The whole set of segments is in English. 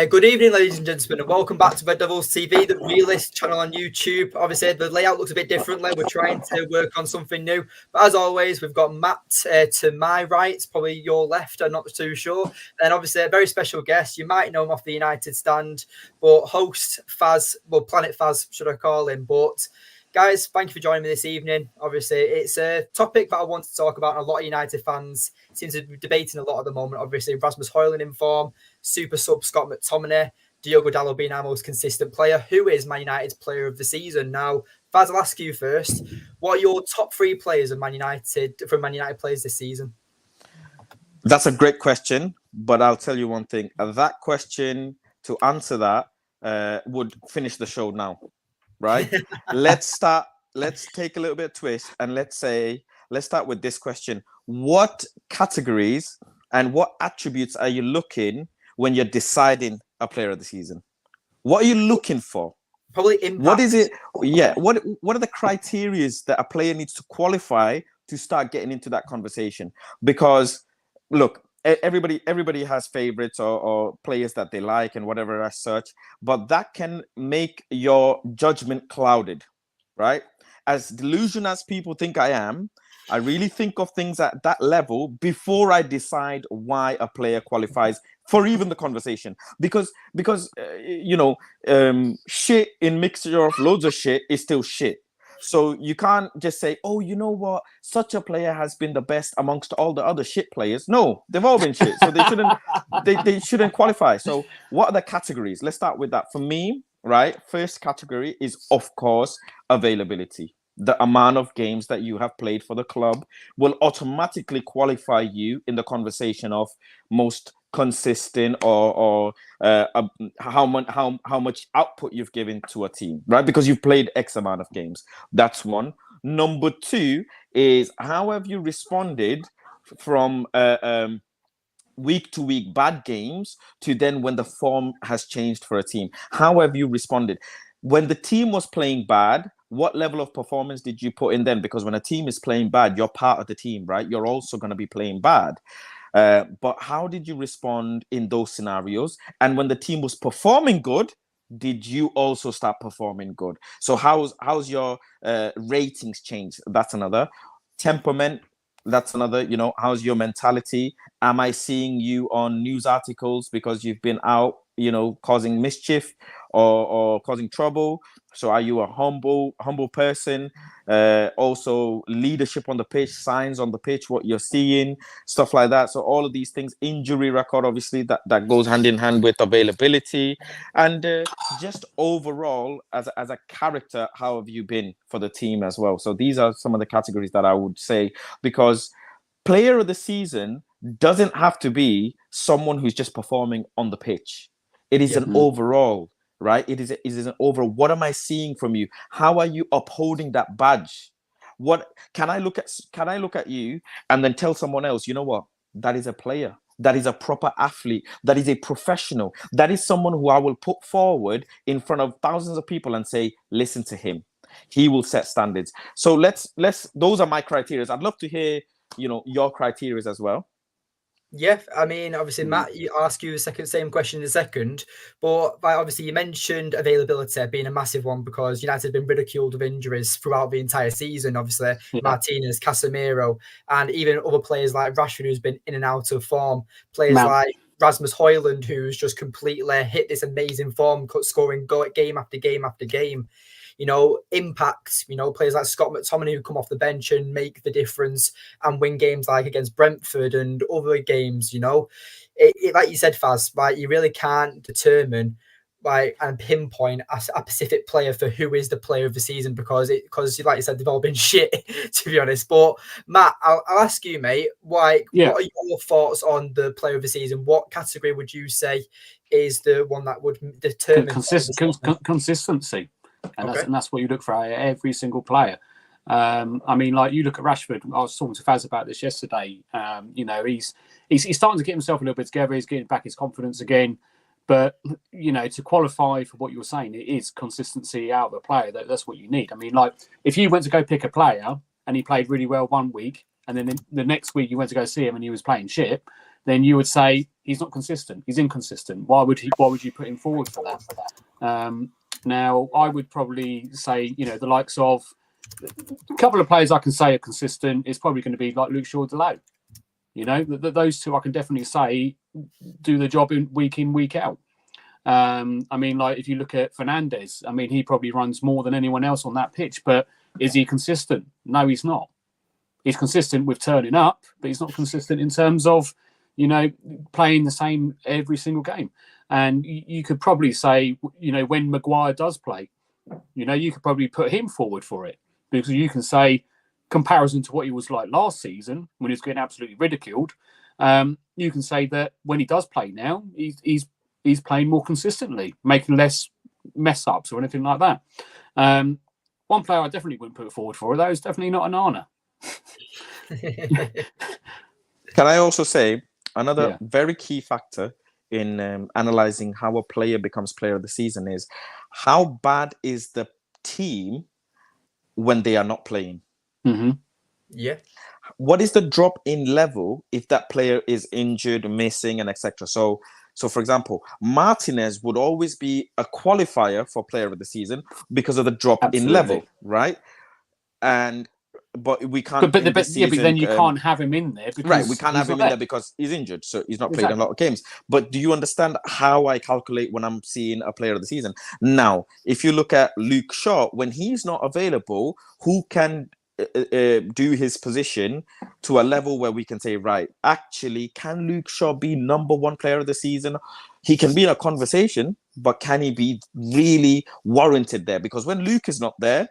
Good evening, ladies and gentlemen, and welcome back to Red Devils TV, the realist channel on YouTube. Obviously, the layout looks a bit differently. We're trying to work on something new. But as always, we've got Matt to my right, probably your left, I'm not too sure. And obviously, a very special guest. You might know him off the United stand, but host Faz, well, Planet Faz, should I call him? But guys, thank you for joining me this evening. Obviously, it's a topic that I want to talk about, and a lot of United fans seem to be debating a lot at the moment. Obviously, Rasmus Højlund in form, super sub Scott McTominay, Diogo Dalot being our most consistent player. Who is Man United's player of the season? Now, Faz, I'll ask you first. What are your top three players of Man United, from Man United players this season? That's a great question, but I'll tell you one thing. That question, to answer that, would finish the show now. Right? Let's take a little bit of twist, and let's start with this question. What categories and what attributes are you looking when you're deciding a player of the season? What are you looking for? Probably impact. What is it? Yeah. What are the criteria that a player needs to qualify to start getting into that conversation? Because look, everybody has favorites or players that they like and whatever as such, but that can make your judgment clouded, right? As delusional as people think I am, I really think of things at that level before I decide why a player qualifies for even the conversation. Because shit in mixture of loads of shit is still shit. So you can't just say, oh, you know what? Such a player has been the best amongst all the other shit players. No, they've all been shit. So they shouldn't qualify. So what are the categories? Let's start with that. For me, right, first category is, of course, availability. The amount of games that you have played for the club will automatically qualify you in the conversation of most consistent or how much output you've given to a team, right? Because you've played X amount of games. That's one. Number two is, how have you responded from week to week bad games to then when the form has changed for a team? How have you responded? When the team was playing bad, what level of performance did you put in then? Because when a team is playing bad, you're part of the team, right? You're also going to be playing bad. But how did you respond in those scenarios? And when the team was performing good, did you also start performing good? So how's your ratings changed? That's another. Temperament, that's another. How's your mentality? Am I seeing you on news articles because you've been out, causing mischief or causing trouble? So are you a humble person? Also leadership on the pitch, signs on the pitch, what you're seeing, stuff like that. So all of these things, injury record, obviously that goes hand in hand with availability, and just overall as a character, how have you been for the team as well? So these are some of the categories that I would say, because player of the season doesn't have to be someone who's just performing on the pitch. It is an overall, right? It is an overall. What am I seeing from you? How are you upholding that badge? What can I look at you and then tell someone else, you know what? That is a player. That is a proper athlete. That is a professional. That is someone who I will put forward in front of thousands of people and say, listen to him. He will set standards. So let's those are my criteria. I'd love to hear, your criteria as well. Yeah, I mean, obviously, Matt, I'll ask you the same question in a second. But obviously, you mentioned availability being a massive one, because United have been ridiculed with injuries throughout the entire season. Obviously, Martinez, Casemiro, and even other players like Rashford, who's been in and out of form. Players like Rasmus Højlund, who's just completely hit this amazing form, scoring game after game after game. Impact, players like Scott McTominay who come off the bench and make the difference and win games like against Brentford and other games. Like you said, Faz, right? You really can't determine and pinpoint a specific player for who is the player of the season, because like you said, they've all been shit, to be honest. But Matt, I'll ask you, mate, what are your thoughts on the player of the season? What category would you say is the one that would determine consistency? And that's what you look for out of every single player. I mean, like, you look at Rashford. I was talking to Faz about this yesterday. He's starting to get himself a little bit together. He's getting back his confidence again. But, to qualify for what you're saying, it is consistency out of a player. That's what you need. I mean, like, if you went to go pick a player and he played really well one week, and then the next week you went to go see him and he was playing shit, then you would say he's not consistent. He's inconsistent. Why would you put him forward for that? Now, I would probably say, the likes of a couple of players I can say are consistent is probably going to be like Luke Shaw-Delay. Those two I can definitely say do the job in, week out. Like if you look at Fernandez, he probably runs more than anyone else on that pitch, but is he consistent? No, he's not. He's consistent with turning up, but he's not consistent in terms of, playing the same every single game. And you could probably say, when Maguire does play, you could probably put him forward for it, because you can say, comparison to what he was like last season when he was getting absolutely ridiculed, you can say that when he does play now, he's playing more consistently, making less mess ups or anything like that. One player I definitely wouldn't put forward for, though, is definitely not Onana. Can I also say another very key factor in analyzing how a player becomes player of the season is how bad is the team when they are not playing? Mm-hmm. Yeah. What is the drop in level if that player is injured, missing, and etc.? So for example, Martinez would always be a qualifier for player of the season because of the drop in level, right? But we can't. But then you can't have him in there because right. We can't have him in there because he's injured, so he's not played a lot of games. But do you understand how I calculate when I'm seeing a player of the season? Now, if you look at Luke Shaw, when he's not available, who can do his position to a level where we can say, right, actually, can Luke Shaw be number one player of the season? He can be in a conversation, but can he be really warranted there? Because when Luke is not there,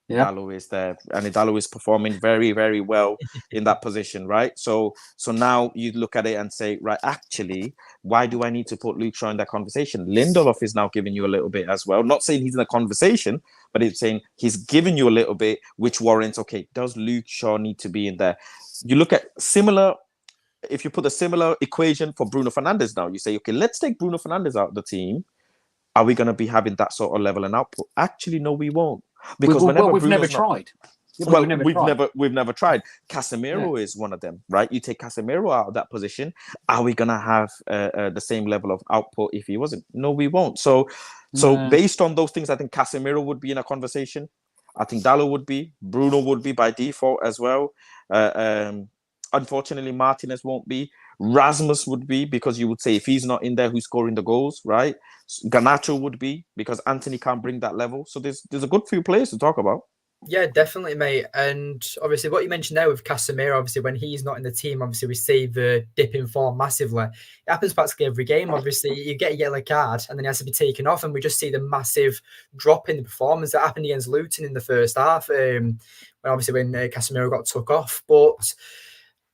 Dalot is there, and Dalot is performing very, very well in that position, right? So now you look at it and say, right, actually, why do I need to put Luke Shaw in that conversation? Lindelof is now giving you a little bit as well. Not saying he's in a conversation, but it's saying he's giving you a little bit, which warrants, okay, does Luke Shaw need to be in there? You look at if you put a similar equation for Bruno Fernandes now, you say, okay, let's take Bruno Fernandes out of the team. Are we going to be having that sort of level and output? Actually, no, we won't. Because we've never tried. We've never tried. Casemiro is one of them, right? You take Casemiro out of that position. Are we gonna have the same level of output if he wasn't? No, we won't. So based on those things, I think Casemiro would be in a conversation. I think Dalot would be. Bruno would be by default as well. Unfortunately, Martinez won't be. Rasmus would be, because you would say if he's not in there, who's scoring the goals, right? Garnacho would be, because Anthony can't bring that level. So there's a good few players to talk about. Yeah, definitely, mate. And obviously what you mentioned there with Casemiro, obviously when he's not in the team, obviously we see the dip in form massively. It happens practically every game. Obviously you get a yellow card and then he has to be taken off, and we just see the massive drop in the performance that happened against Luton in the first half, when Casemiro got took off. But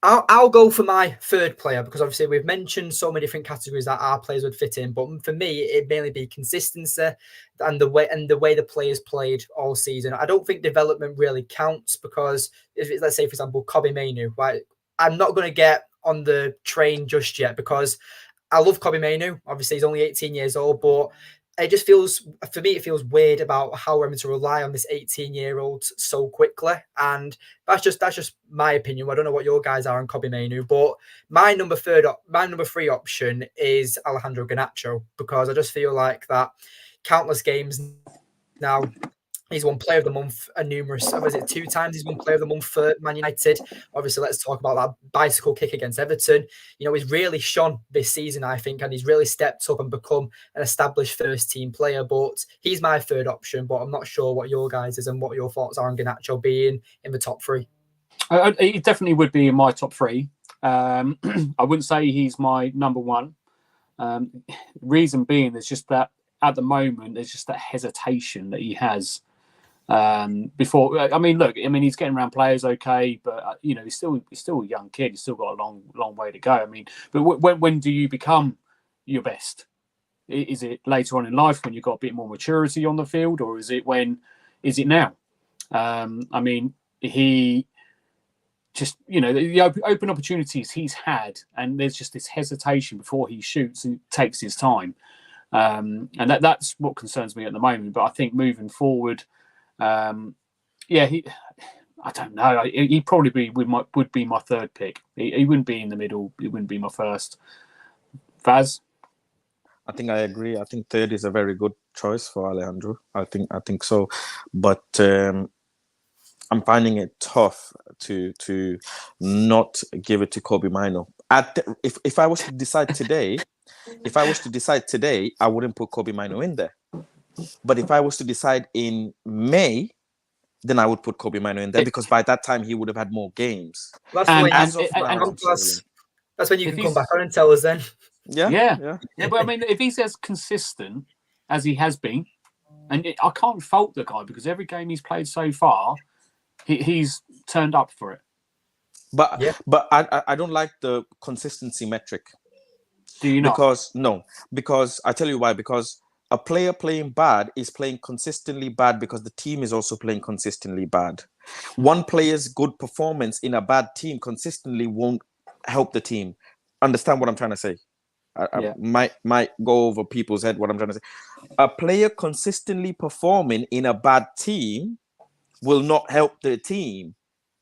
I'll go for my third player, because obviously we've mentioned so many different categories that our players would fit in. But for me, it'd mainly be consistency and the way the players played all season. I don't think development really counts, because let's say, for example, Kobbie Mainoo, right? I'm not going to get on the train just yet, because I love Kobbie Mainoo. Obviously, he's only 18 years old, but it just feels, for me, it feels weird about how we're having to rely on this 18-year-old so quickly. And that's just my opinion. I don't know what your guys are on Kobbie Mainoo, but my number three option is Alejandro Garnacho, because I just feel like that countless games now. He's won Player of the Month two times he's won Player of the Month for Man United. Obviously, let's talk about that bicycle kick against Everton. He's really shone this season, I think, and he's really stepped up and become an established first-team player. But he's my third option, but I'm not sure what your guys is and what your thoughts are on Garnacho being in the top three. He definitely would be in my top three. I wouldn't say he's my number one. Reason being, there's just that at the moment, there's just that hesitation that he has. Before, he's getting around players okay, but he's still a young kid. He's still got a long way to go. But when do you become your best? Is it later on in life when you've got a bit more maturity on the field, or is it now? He just the open opportunities he's had, and there's just this hesitation before he shoots and takes his time, and that's what concerns me at the moment. But I think moving forward. I I don't know. He'd probably would be my third pick. He wouldn't be in the middle. He wouldn't be my first. Vaz? I think I agree. I think third is a very good choice for Alejandro. I think so, but I'm finding it tough to not give it to Kobbie Mainoo. If I was to decide today, I wouldn't put Kobbie Mainoo in there. But if I was to decide in May, then I would put Kobbie Mainoo in there because by that time he would have had more games. That's when you can come back on and tell us then. Yeah. But I mean, if he's as consistent as he has been, and I can't fault the guy because every game he's played so far, he's turned up for it. But I don't like the consistency metric. Do you not? Because I tell you why. Because a player playing bad is playing consistently bad because the team is also playing consistently bad. One player's good performance in a bad team consistently won't help the team. Understand what I'm trying to say? I might go over people's head what I'm trying to say. A player consistently performing in a bad team will not help the team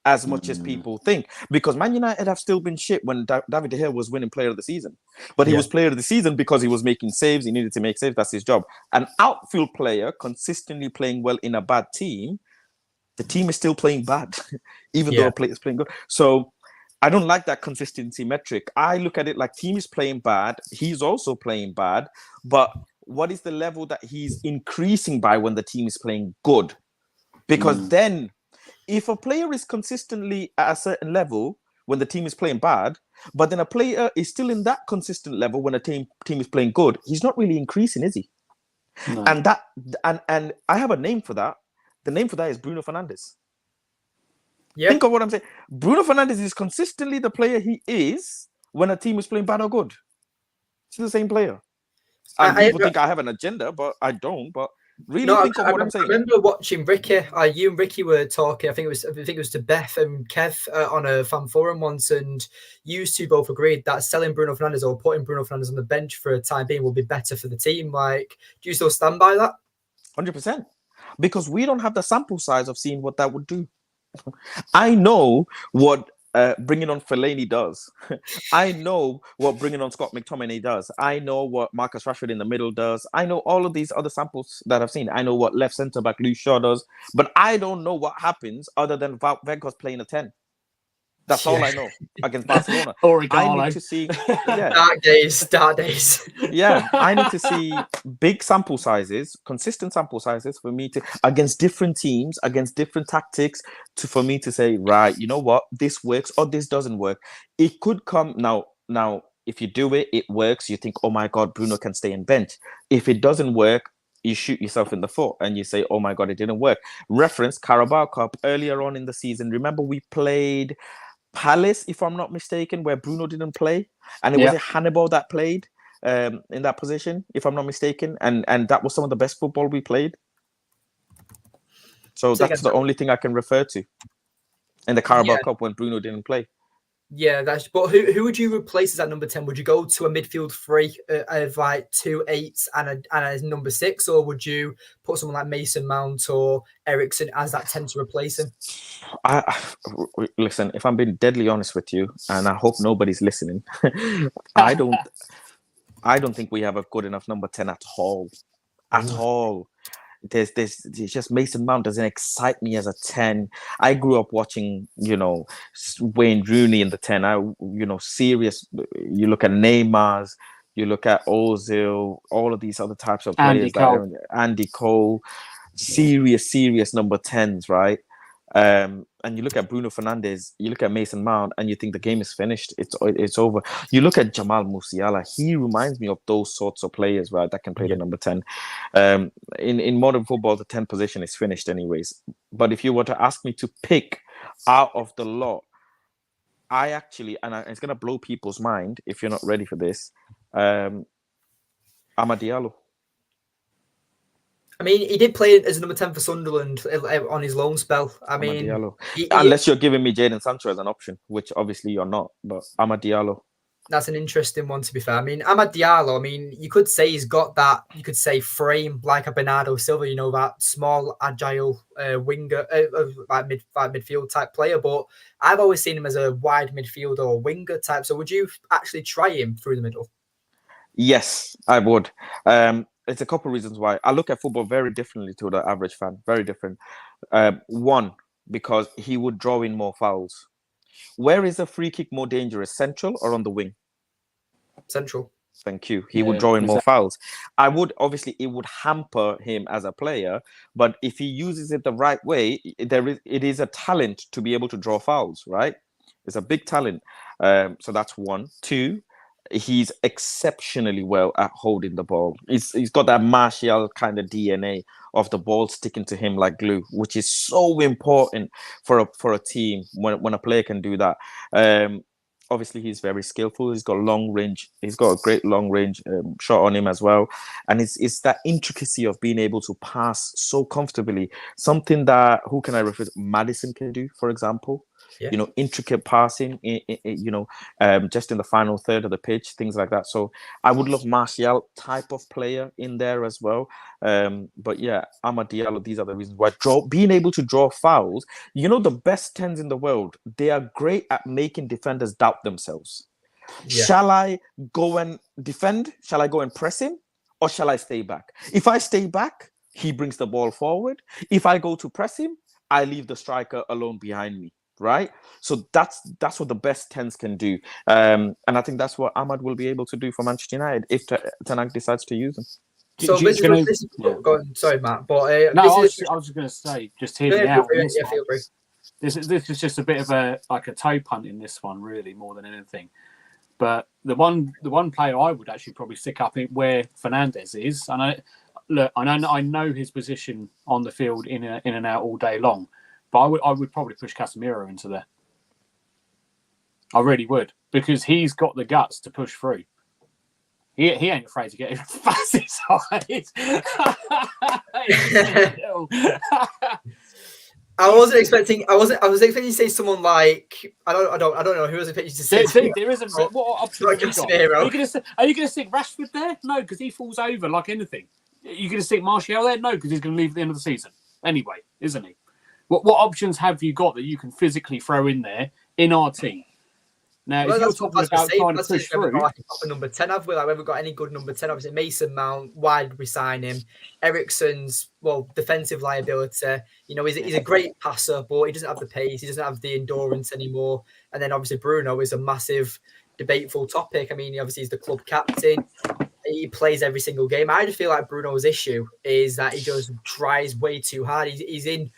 as much as people think, because Man United have still been shit when David De Gea was winning player of the season, but he was player of the season because he was making saves. He needed to make saves. That's his job. An outfield player consistently playing well in a bad team, the team is still playing bad, even though a player is playing good. So I don't like that consistency metric. I look at it like team is playing bad. He's also playing bad, but what is the level that he's increasing by when the team is playing good? Because then if a player is consistently at a certain level when the team is playing bad, but then a player is still in that consistent level when a team is playing good, he's not really increasing, is he? No. And I have a name for that. The name for that is Bruno Fernandes. Yeah. Think of what I'm saying. Bruno Fernandes is consistently the player he is when a team is playing bad or good. He's the same player. And people think I have an agenda, but I don't. But really think of what I'm saying. I remember watching Ricky. You and Ricky were talking. I think it was to Beth and Kev on a fan forum once, and you two both agreed that selling Bruno Fernandes or putting Bruno Fernandes on the bench for a time being will be better for the team. Like, do you still stand by that? 100%. Because we don't have the sample size of seeing what that would do. I know what bringing on Fellaini does. I know what bringing on Scott McTominay does. I know what Marcus Rashford in the middle does. I know all of these other samples that I've seen. I know what left centre back Luke Shaw does. But I don't know what happens other than Weghorst playing a 10. That's all I know against Barcelona. I need to see dark days. Yeah, I need to see big sample sizes, consistent sample sizes for me to against different teams, against different tactics, for me to say, right, you know what, this works or this doesn't work. It could come now. If you do it, it works. You think, oh my God, Bruno can stay in bench. If it doesn't work, you shoot yourself in the foot and you say, oh my God, it didn't work. Reference Carabao Cup earlier on in the season. Remember we played Palace, if I'm not mistaken, where Bruno didn't play, and it was Hannibal that played in that position, if I'm not mistaken, and that was some of the best football we played. So that's the only thing I can refer to in the Carabao Cup when Bruno didn't play. Yeah, but who would you replace as that number 10? Would you go to a midfield three of like 2 8s and a number 6, or would you put someone like Mason Mount or Eriksen as that 10 to replace him? Listen, if I'm being deadly honest with you, and I hope nobody's listening, I don't think we have a good enough number 10 at all. At all. There's just Mason Mount doesn't excite me as a 10. I grew up watching, Wayne Rooney in the 10. Serious. You look at Neymar's, you look at Ozil, all of these other types of players. Andy Cole, serious number 10s, right? And you look at Bruno Fernandes, you look at Mason Mount, and you think the game is finished. It's over. You look at Jamal Musiala. He reminds me of those sorts of players, right? That can play the number 10. In modern football, the 10 position is finished, anyways. But if you were to ask me to pick out of the lot, it's gonna blow people's mind if you're not ready for this. Amad Diallo. I mean, he did play as a number 10 for Sunderland on his loan spell. Unless you're giving me Jadon Sancho as an option, which obviously you're not, but Amad Diallo. That's an interesting one, to be fair. I mean, Amad Diallo, I mean, you could say he's got that, you could say, frame like a Bernardo Silva, you know, that small, agile winger, like midfield type player. But I've always seen him as a wide midfielder or winger type. So would you actually try him through the middle? Yes, I would. It's a couple of reasons why. I look at football very differently to the average fan, very different. One, because he would draw in more fouls. Where is a free kick more dangerous, central or on the wing? Central. Thank you. He would draw in more fouls. I would, obviously, it would hamper him as a player, but if he uses it the right way, it is a talent to be able to draw fouls, right? It's a big talent. So that's one. Two, he's exceptionally well at holding the ball. He's got that Martial kind of DNA of the ball sticking to him like glue, which is so important for a team when a player can do that. Obviously, he's very skillful. He's got long range. He's got a great long range shot on him as well. And it's that intricacy of being able to pass so comfortably. Something that, who can I refer to? Maddison can do, for example. Yeah. You know, intricate passing, just in the final third of the pitch, things like that. So I would love Martial type of player in there as well. But yeah, Amad Diallo, these are the reasons why. Being able to draw fouls, you know, the best 10s in the world, they are great at making defenders doubt themselves. Yeah. Shall I go and defend? Shall I go and press him? Or shall I stay back? If I stay back, he brings the ball forward. If I go to press him, I leave the striker alone behind me. Right, so that's what the best 10s can do, and I think that's what Amad will be able to do for Manchester United if Ten Hag decides to use him. So go on, sorry, Matt, but I was just going to say, just hear me out. Feel free. This is just a bit of a toe punt in this one, really, more than anything. But the one player I would actually probably stick up in where Fernandes is, and I know his position on the field in and out all day long. But I would probably push Casemiro into there. I really would, because he's got the guts to push through. He ain't afraid to get his fastest eyes. I was expecting you to say someone like I don't know who was expecting you to say. There isn't. What option have you got? Are you going to stick Rashford there? No, because he falls over like anything. Are you going to stick Martial there? No, because he's going to leave at the end of the season anyway, isn't he? What options have you got that you can physically throw in there in our team? Now, if you're talking about trying to push through, like a proper number 10, have we? Like, we haven't got any good number 10. Obviously, Mason Mount, why did we sign him? Eriksen's, defensive liability. You know, he's a great passer, but he doesn't have the pace. He doesn't have the endurance anymore. And then, obviously, Bruno is a massive debateful topic. I mean, obviously, he's the club captain. He plays every single game. I just feel like Bruno's issue is that he just tries way too hard. He's in...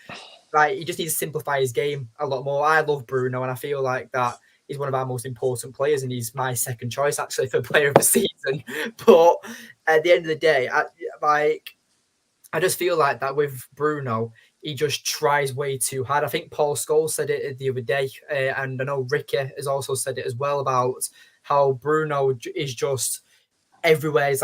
Like, he just needs to simplify his game a lot more. I love Bruno, and I feel like that he's one of our most important players, and he's my second choice, actually, for player of the season. But at the end of the day, I just feel like that with Bruno, he just tries way too hard. I think Paul Scholes said it the other day, and I know Ricky has also said it as well, about how Bruno is just everywhere. He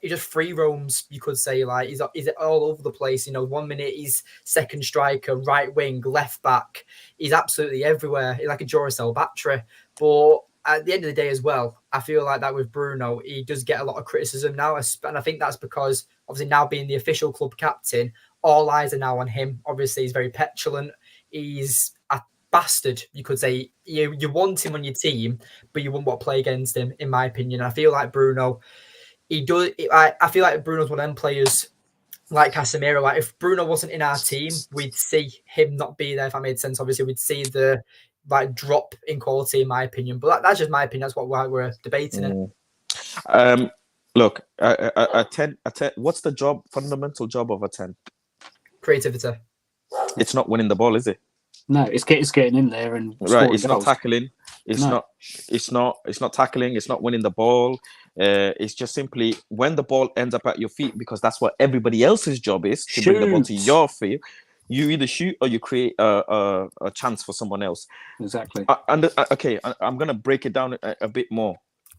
just free roams, you could say. Like, he's all over the place. You know, 1 minute he's second striker, right wing, left back. He's absolutely everywhere. He's like a Duracell battery. But at the end of the day as well, I feel like that with Bruno, he does get a lot of criticism now, and I think that's because obviously now being the official club captain, all eyes are now on him. Obviously, he's very petulant. He's a bastard, you could say. You want him on your team, but you wouldn't want to play against him, in my opinion. I feel like Bruno, I feel like Bruno's one of them players like Casemiro. Like, if Bruno wasn't in our team, we'd see him not be there, if that made sense. Obviously, we'd see the drop in quality, in my opinion. But that's just my opinion. That's what we're debating it. Look, a 10, what's the fundamental job of a 10? Creativity. It's not winning the ball, is it? No, it's getting in there and right. It's goals. Not tackling. It's not tackling. It's not winning the ball. It's just simply when the ball ends up at your feet, because that's what everybody else's job is, to bring the ball to your field. You either shoot or you create a chance for someone else. Exactly. Okay, I'm gonna break it down a bit more.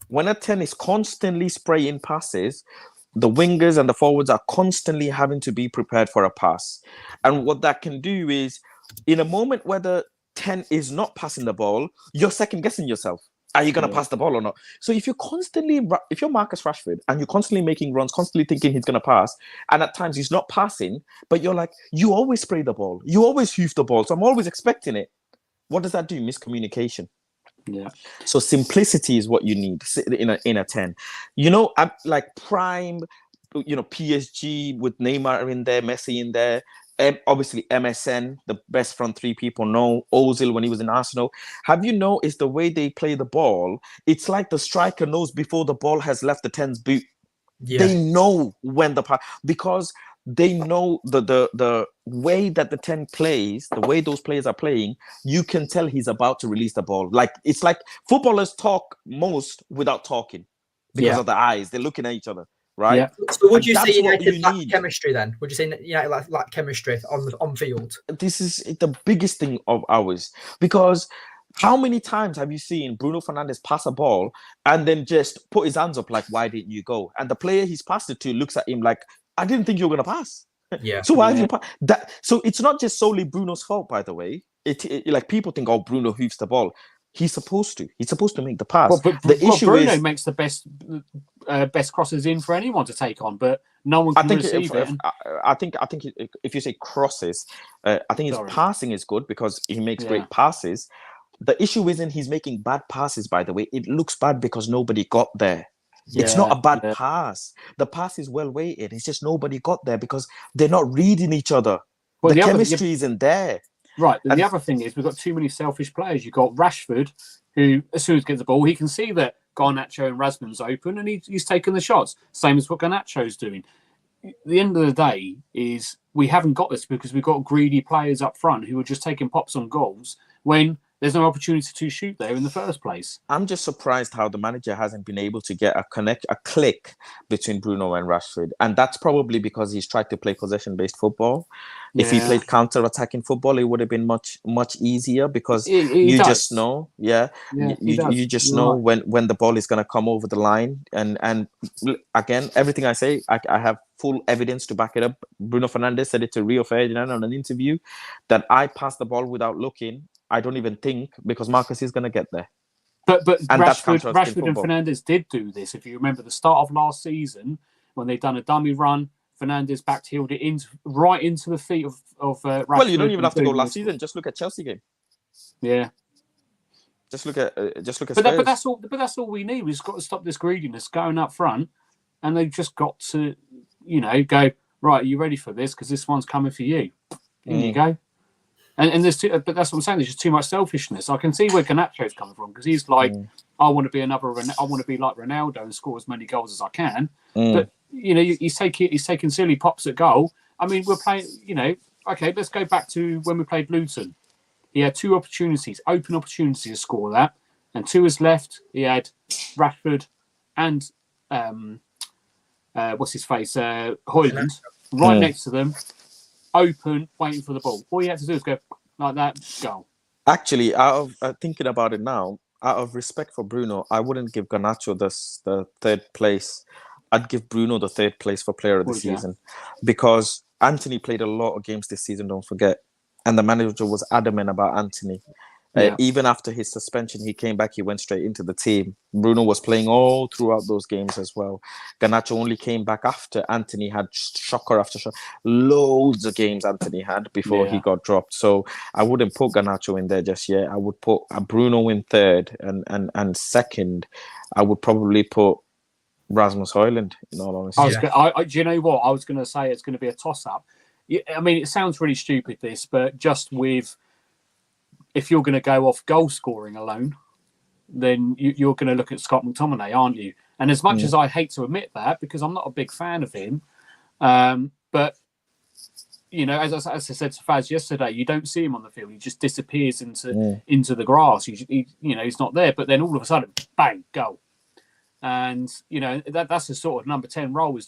When a 10 is constantly spraying passes, the wingers and the forwards are constantly having to be prepared for a pass. And what that can do is, in a moment where the 10 is not passing the ball, you're second guessing yourself. Are you going to pass the ball or not? So if you're Marcus Rashford and you're constantly making runs, constantly thinking he's going to pass, and at times he's not passing, but you're like, you always spray the ball, you always hoof the ball, so I'm always expecting it. What does that do? Miscommunication. Yeah. So simplicity is what you need in a 10. Like prime, PSG with Neymar in there, Messi in there. Obviously, MSN, the best front three people know. Ozil when he was in Arsenal. Have you noticed the way they play the ball? It's like the striker knows before the ball has left the 10's boot. Yeah. They know when because they know the way that the 10 plays, the way those players are playing, you can tell he's about to release the ball. Like it's like footballers talk most without talking because of the eyes. They're looking at each other, right? Yeah. So would you say United lack chemistry then? Would you say United lack chemistry on field? This is the biggest thing of ours, because how many times have you seen Bruno Fernandes pass a ball and then just put his hands up like, why didn't you go? And the player he's passed it to looks at him like, I didn't think you were going to pass. Yeah. So why did you pass that? So it's not just solely Bruno's fault, by the way. It like people think, oh, Bruno hoofs the ball. He's supposed to make the pass. But the issue Bruno makes the best crosses in for anyone to take on, but no one can receive it. I think if you say crosses, I think his passing is good because he makes great passes. The issue isn't he's making bad passes, by the way. It looks bad because nobody got there. It's not a bad pass. The pass is well weighted. It's just nobody got there because they're not reading each other. Well, the chemistry isn't there. Right. And the other thing is we've got too many selfish players. You've got Rashford, who, as soon as he gets the ball, he can see that Garnacho and Rasmussen's open and he's taking the shots. Same as what Garnacho's doing. The end of the day is we haven't got this because we've got greedy players up front who are just taking pops on goals when there's no opportunity to shoot there in the first place. I'm just surprised how the manager hasn't been able to get a click between Bruno and Rashford. And that's probably because he's tried to play possession-based football. If he played counter-attacking football, it would have been much, much easier because you just know, you just know when the ball is going to come over the line. And again, everything I say, I have full evidence to back it up. Bruno Fernandes said it to Rio Ferdinand on an interview that I passed the ball without looking. I don't even think because Marcus is going to get there. But Rashford and Fernandes did do this. If you remember the start of last season when they'd done a dummy run, Fernandes back-heeled it right into the feet of Rashford. Well, you don't even have to go last season. Just look at Chelsea game. Yeah. Just look at. But that's all. But that's all we need. We've got to stop this greediness going up front, and they've just got to, go right. Are you ready for this? Because this one's coming for you. Here you go. And there's but that's what I'm saying. There's just too much selfishness. I can see where Garnacho's coming from because he's like, I want to be like Ronaldo and score as many goals as I can. But he's taking silly pops at goal. I mean, we're playing. Okay, let's go back to when we played Luton. He had two open opportunities to score that, and to his left he had Rashford and what's his face, Højlund, right next to them. Open, waiting for the ball. All you have to do is go like that, goal. Actually, out of thinking about it now, out of respect for Bruno, I wouldn't give Garnacho the third place. I'd give Bruno the third place for player of the season because Anthony played a lot of games this season, don't forget. And the manager was adamant about Anthony. Even after his suspension, he came back, he went straight into the team. Bruno was playing all throughout those games as well. Garnacho only came back after Anthony had shocker after shocker. Loads of games Anthony had before he got dropped. So I wouldn't put Garnacho in there just yet. I would put Bruno in third and second. I would probably put Rasmus Højlund, in all honesty. Do you know what? I was going to say it's going to be a toss-up. I mean, it sounds really stupid, this, but just with... If you're going to go off goal scoring alone, then you're going to look at Scott McTominay, aren't you? And as much as I hate to admit that, because I'm not a big fan of him, but as I said to Faz yesterday, you don't see him on the field. He just disappears into the grass. He's not there. But then all of a sudden, bang, goal. And that's the sort of number 10 role is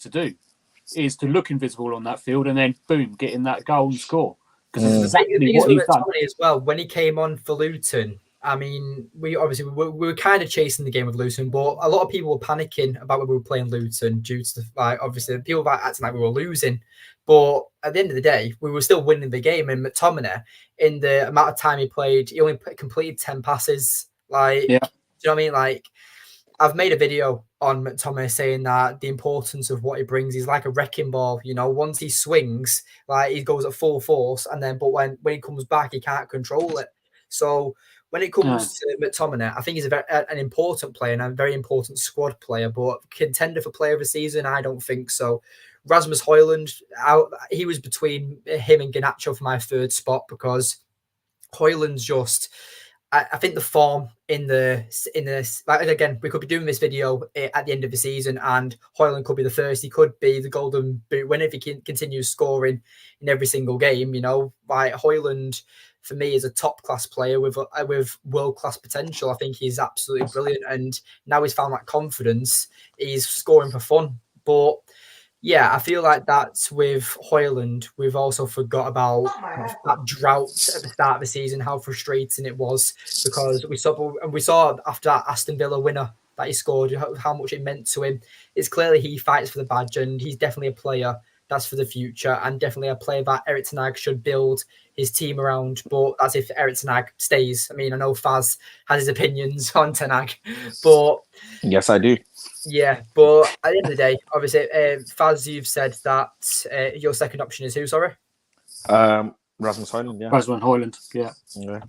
to look invisible on that field, and then boom, get in that goal and score. Exactly what he's done. As well, when he came on for Luton, I mean, we were kind of chasing the game with Luton, but a lot of people were panicking about when we were playing Luton due to obviously people were acting like we were losing. But at the end of the day, we were still winning the game. And McTominay, in the amount of time he played, he only completed 10 passes. Just you know what I mean? Like, I've made a video on McTominay saying that the importance of what he brings, he's like a wrecking ball. You know, once he swings, like he goes at full force, and then but when he comes back, he can't control it. So when it comes to McTominay, I think he's an important player and a very important squad player, but contender for player of the season, I don't think so. Rasmus Højlund, he was between him and Garnacho for my third spot because Højlund's just, I think the form in this, like, again, we could be doing this video at the end of the season and Højlund could be the first. He could be the Golden Boot winner if he continues scoring in every single game. You know, like Højlund for me is a top class player with world class potential. I think he's absolutely brilliant, and now he's found that confidence. He's scoring for fun, but yeah, I feel like that's with Højlund. We've also forgot about that drought at the start of the season, how frustrating it was, because we saw after that Aston Villa winner that he scored, how much it meant to him. It's clearly he fights for the badge, and he's definitely a player that's for the future, and definitely a player that Erik ten Hag should build his team around. But as if Erik ten Hag stays. I mean, I know Faz has his opinions on ten Hag, but yes, I do. Yeah, but at the end of the day, obviously, Faz, you've said that your second option is who? Sorry, Rasmus Højlund. Yeah, Rasmus Højlund. Yeah.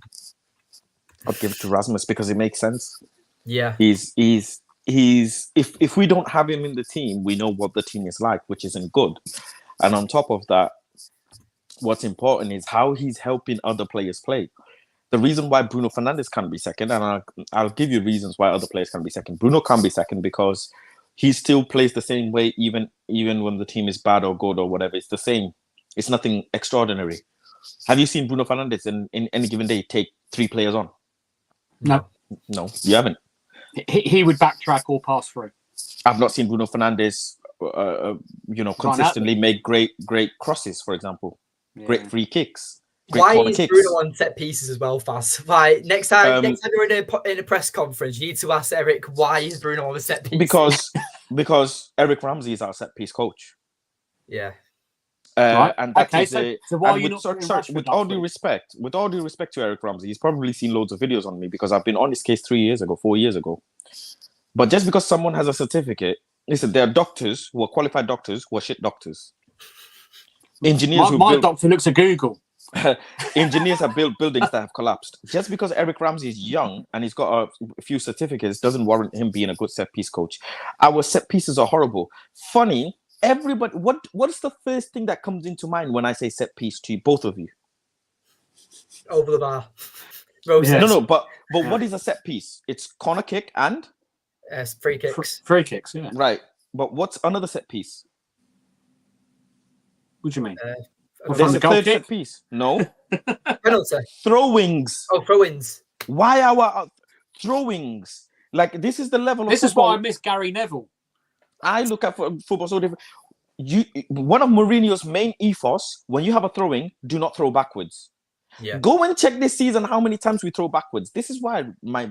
I'll give it to Rasmus because it makes sense. Yeah, he's if we don't have him in the team, we know what the team is like, which isn't good. And on top of that, what's important is how he's helping other players play. The reason why Bruno Fernandes can't be second, and I'll give you reasons why other players can be second. Bruno can't be second because he still plays the same way, even when the team is bad or good or whatever. It's the same. It's nothing extraordinary. Have you seen Bruno Fernandes in any given day take 3 players on? No, you haven't. He would backtrack or pass through. I've not seen Bruno Fernandes, consistently make great crosses, for example, great free kicks. Why is Bruno on set pieces as well, Faz? Why next time you're in a press conference, you need to ask Eric why is Bruno on the set piece? Because Eric Ramsey is our set piece coach. Yeah. Right. And that is so why are you not with all due respect to Eric Ramsey, he's probably seen loads of videos on me because I've been on his case 4 years ago. But just because someone has a certificate, listen, there are doctors who are qualified doctors who are shit doctors. Engineers my doctor looks at Google. Engineers have built buildings that have collapsed. Just because Eric Ramsey is young and he's got a few certificates doesn't warrant him being a good set piece coach. Our set pieces are horrible. Funny, everybody. What's the first thing that comes into mind when I say set piece to you, both of you? Over the bar. Roses. No. But what is a set piece? It's corner kick and free kicks. Free kicks, yeah. Right. But what's another set piece? What do you mean? There's a third set piece. No. Penalty. Throw-ings. Oh, throw-ins. Why our throw-ins? Like, this is the level of This football. is why I miss Gary Neville. I look at football so different. One of Mourinho's main ethos, when you have a throw-in, do not throw backwards. Yeah. Go and check this season how many times we throw backwards. This is why my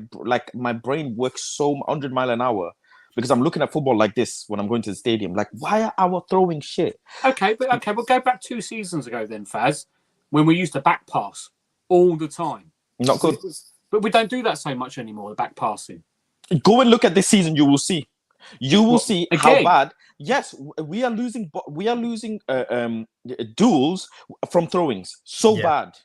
brain works so 100 miles an hour. Because I'm looking at football like this when I'm going to the stadium. Like, why are our throwing shit? Okay, we'll go back 2 seasons ago then, Faz, when we used the back pass all the time. Not good. But we don't do that so much anymore, the back passing. Go and look at this season, you will see. You will see how bad. Yes, we are losing duels from throw-ins. So bad.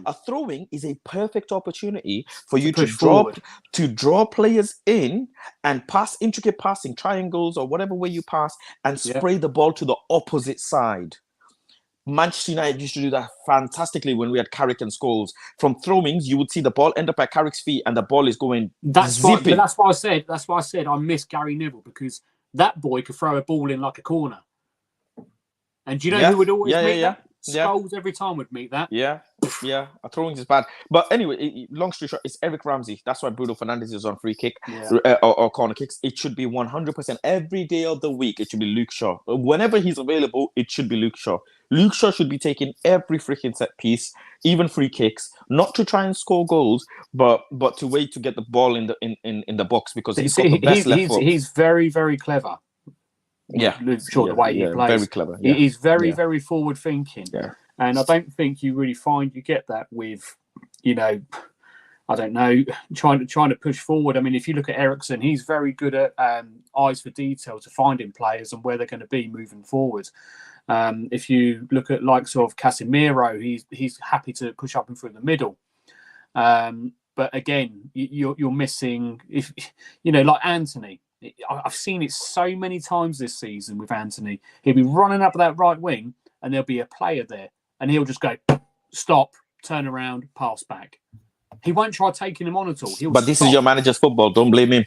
A throw-in is a perfect opportunity for you to draw players in and pass intricate passing triangles or whatever way you pass and spray the ball to the opposite side. Manchester United used to do that fantastically when we had Carrick and Scholes. From throw-ins, you would see the ball end up at Carrick's feet and the ball is going zipping. That's why I said I miss Gary Neville, because that boy could throw a ball in like a corner. And do you know who would always make that? Scholes every time would meet that. Yeah. A throwing is bad. But anyway, long story short, it's Eric Ramsey. That's why Bruno Fernandes is on free kick or corner kicks. It should be 100% every day of the week. It should be Luke Shaw. Whenever he's available, it should be Luke Shaw. Luke Shaw should be taking every freaking set piece, even free kicks, not to try and score goals, but to wait to get the ball in the box, because he's got the best left foot. He's very, very clever. Yeah, Luke Shaw, the way he plays, very clever. Yeah. He's very, very forward thinking. Yeah. And I don't think you really find you get that with, I don't know, trying to push forward. I mean, if you look at Ericsson, he's very good at eyes for detail to finding players and where they're going to be moving forward. If you look at likes of Casemiro, he's happy to push up and through the middle. But again, you're missing, if like Anthony. I've seen it so many times this season with Anthony. He'll be running up that right wing, and there'll be a player there, and he'll just go, stop, turn around, pass back. He won't try taking him on at all. But this is your manager's football. Don't blame him.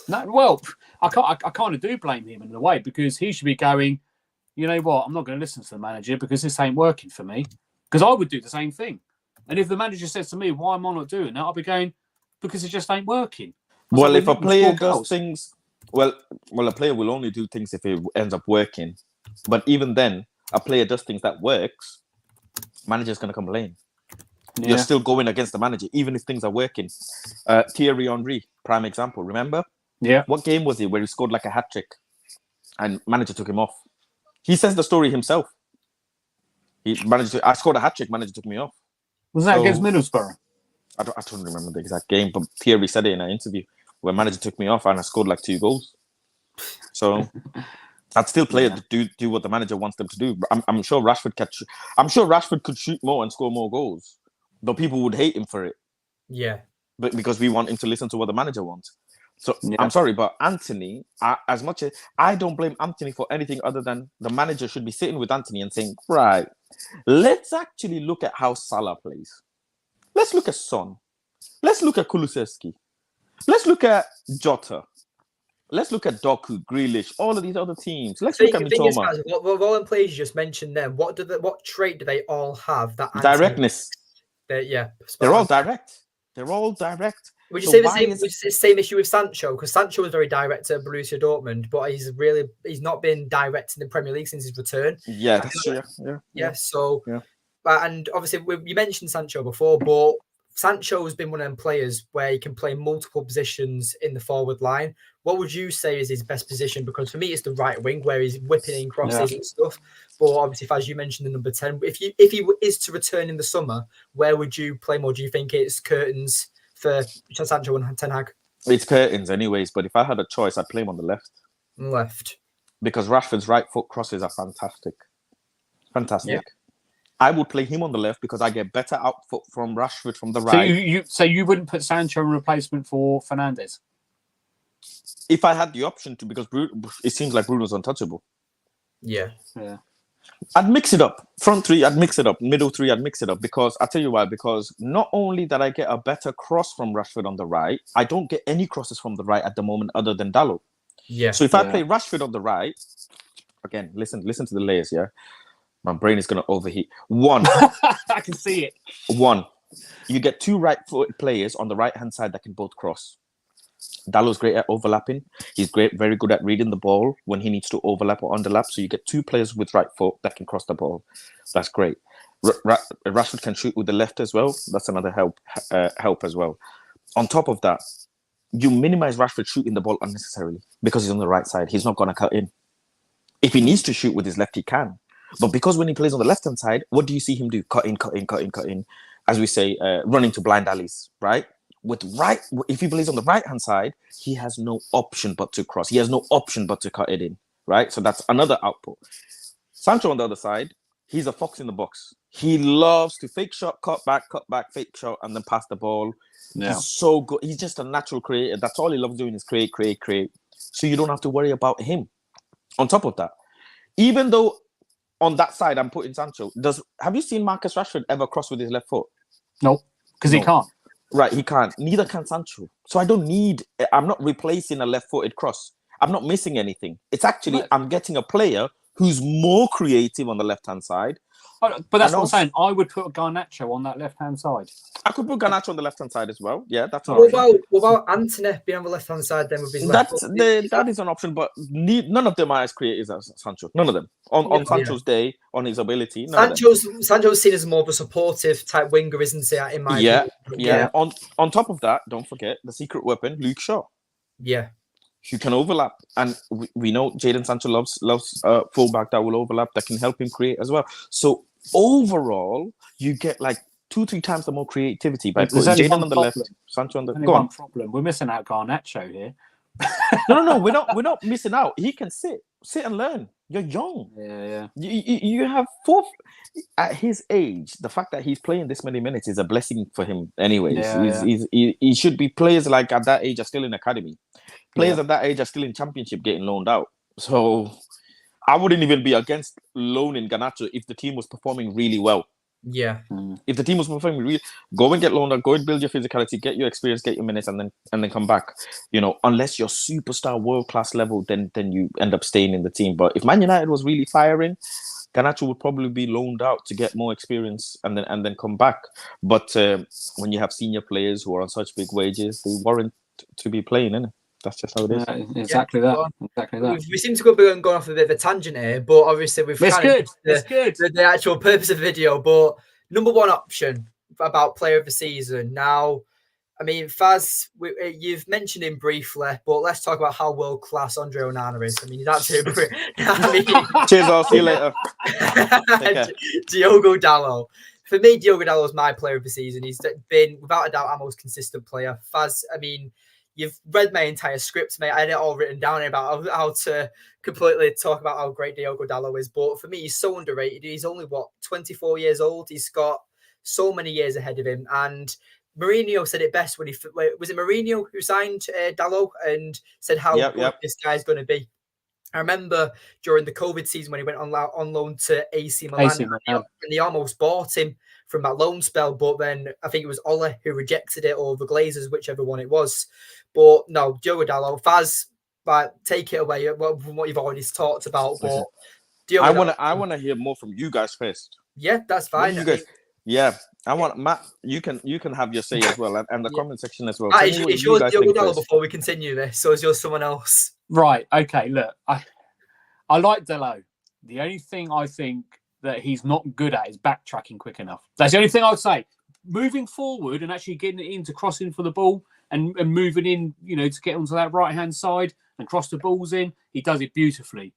No, well, I kind of do blame him in a way, because he should be going, you know what, I'm not going to listen to the manager because this ain't working for me. Because I would do the same thing. And if the manager says to me, why am I not doing that? I'll be going, because it just ain't working. Well, if a player does things, well, a player will only do things if it ends up working. But even then, a player does things that works, manager's going to complain. Yeah. You're still going against the manager, even if things are working. Thierry Henry, prime example, remember? Yeah. What game was it where he scored like a hat-trick and manager took him off? He says the story himself. I scored a hat-trick, manager took me off. Was that against Middlesbrough? I don't remember the exact game, but Thierry said it in an interview where manager took me off and I scored like 2 goals. So I'd still play it to do what the manager wants them to do. But I'm sure Rashford could shoot more and score more goals, though people would hate him for it. Yeah. But because we want him to listen to what the manager wants. So I'm sorry, but Anthony, as much as I don't blame Anthony for anything other than the manager should be sitting with Anthony and saying, right, let's actually look at how Salah plays. Let's look at Son. Let's look at Kulusevski. Let's look at Jota. Let's look at Doku, Grealish, all of these other teams. Let's look at Mitoma. What all the players you just mentioned then, what trait do they all have? That directness. They're all direct. They're all direct. Would you say the same issue with Sancho? Because Sancho was very direct at Borussia Dortmund, but he's not been direct in the Premier League since his return. Yeah, that's true. Yeah. So, and obviously you mentioned Sancho before, but Sancho has been one of them players where he can play multiple positions in the forward line. What would you say is his best position? Because for me, it's the right wing where he's whipping in crosses and stuff. But obviously, as you mentioned, the number 10. If he is to return in the summer, where would you play more? Do you think it's curtains for Sancho and Ten Hag? It's curtains anyways, but if I had a choice, I'd play him on the left. Left. Because Rashford's right foot crosses are fantastic. Yeah. I would play him on the left because I get better output from Rashford from the right. So you wouldn't put Sancho in replacement for Fernandes? If I had the option to, because it seems like Bruno's untouchable. Yeah. I'd mix it up. Front 3, I'd mix it up. Middle 3, I'd mix it up. Because I'll tell you why. Because not only that I get a better cross from Rashford on the right, I don't get any crosses from the right at the moment other than Dalot. Yeah. So if I play Rashford on the right, again, listen to the layers, yeah? My brain is going to overheat. 1. I can see it. 1. You get 2 right-footed players on the right-hand side that can both cross. Dalot's great at overlapping. He's very good at reading the ball when he needs to overlap or underlap. So you get 2 players with right foot that can cross the ball. That's great. Rashford can shoot with the left as well. That's another help as well. On top of that, you minimize Rashford shooting the ball unnecessarily because he's on the right side. He's not going to cut in. If he needs to shoot with his left, he can. But because when he plays on the left-hand side, what do you see him do? Cut in. As we say, running to blind alleys, right? If he plays on the right-hand side, he has no option but to cross. He has no option but to cut it in, right? So that's another output. Sancho on the other side, he's a fox in the box. He loves to fake shot, cut back, fake shot, and then pass the ball. Yeah. He's so good. He's just a natural creator. That's all he loves doing is create. So you don't have to worry about him. On top of that, even though on that side I'm putting Sancho, have you seen Marcus Rashford ever cross with his left foot? No, because he can't. Right, he can't. Neither can Sancho. So I'm not replacing a left-footed cross. I'm not missing anything. It's actually, I'm getting a player who's more creative on the left-hand side. But that's what I'm saying. I would put Garnacho on that left-hand side. I could put Garnacho on the left-hand side as well. Yeah, that's an option. What about Antony being on the left-hand side then with his left foot? That is an option, but none of them are as creative as Sancho. None of them. On Sancho's day, on his ability. Sancho's seen as more of a supportive type winger, isn't he? In my opinion. Yeah. On top of that, don't forget the secret weapon, Luke Shaw. Yeah. Who can overlap, and we know Jadon Sancho loves fullback that will overlap, that can help him create as well. So overall, you get like 2-3 times the more creativity by There's putting only Jaden one on the problem. left, Sancho on the. Only Go one on. problem. We're missing out Garnacho here. No. We're not missing out. He can sit and learn. You're young. Yeah. You have four. At his age, the fact that he's playing this many minutes is a blessing for him. Anyways, he should be. Players like at that age are still in academy. Players at that age are still in championship getting loaned out. So I wouldn't even be against loaning Garnacho if the team was performing really well. Yeah. If the team was performing really, go and get loaned out, go and build your physicality, get your experience, get your minutes, and then come back. You know, unless you're superstar world class level, then you end up staying in the team. But if Man United was really firing, Garnacho would probably be loaned out to get more experience and then come back. But when you have senior players who are on such big wages, they warrant to be playing, innit? That's just how it is. Exactly that. We seem to be going off a bit of a tangent here, but obviously we've the actual purpose of the video. But number one option about player of the season. Now, I mean, Faz, you've mentioned him briefly, but let's talk about how world class Andre Onana is. I mean, he's absolutely. Cheers, I'll see you later. Diogo Dalot. For me, Diogo Dalot is my player of the season. He's been, without a doubt, our most consistent player. Faz, I mean, you've read my entire script, mate. I had it all written down about how to completely talk about how great Diogo Dalot is. But for me, he's so underrated. He's only, 24 years old? He's got so many years ahead of him. And Mourinho said it best when was it Mourinho who signed Dalot and said how good this guy's going to be. I remember during the COVID season when he went on loan to AC Milan, and they almost bought him from that loan spell, but then I think it was Ole who rejected it, or the Glazers, whichever one it was. But no, Diogo Dalot, Faz, take it away from what you've already talked about. But I want to hear more from you guys first. Yeah, that's fine. I want Matt. You can have your say as well, and the comment section as well. It's yours, Diogo Dalot, before we continue this, so it's yours someone else. Right. Okay. Look, I like Dalot. The only thing I think that he's not good at is backtracking quick enough. That's the only thing I would say. Moving forward and actually getting it into crossing for the ball and moving in, to get onto that right hand side and cross the balls in, he does it beautifully.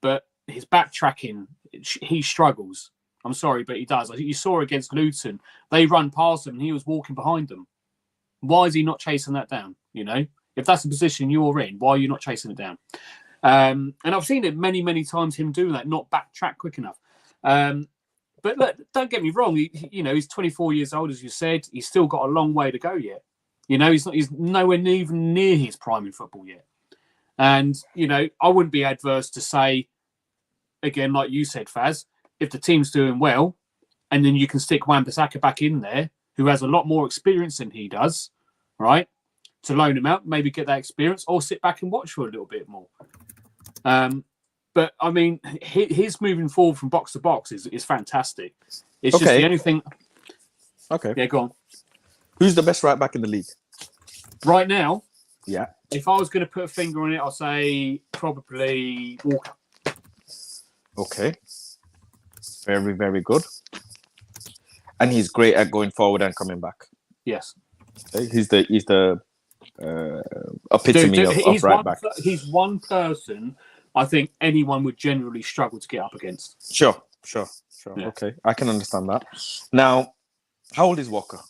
But his backtracking, he struggles. I'm sorry, but he does. I think you saw against Luton. They run past him and he was walking behind them. Why is he not chasing that down? If that's the position you're in, why are you not chasing it down? And I've seen it many, many times, him do that, not backtrack quick enough. But look, don't get me wrong. He's 24 years old, as you said. He's still got a long way to go yet. He's nowhere even near his prime in football yet. And, I wouldn't be adverse to say, again, like you said, Faz, if the team's doing well, and then you can stick Wan-Bissaka back in there, who has a lot more experience than he does, right? To loan him out, maybe get that experience, or sit back and watch for a little bit more. But I mean, his moving forward from box to box is fantastic. It's just the only thing. Okay. Yeah, go on. Who's the best right back in the league right now? Yeah. If I was going to put a finger on it, I'll say probably Walker. Okay. Very, very good. And he's great at going forward and coming back. Yes. He's the epitome of right back. He's one person I think anyone would generally struggle to get up against. Sure. Yeah. Okay, I can understand that. Now, how old is Walker?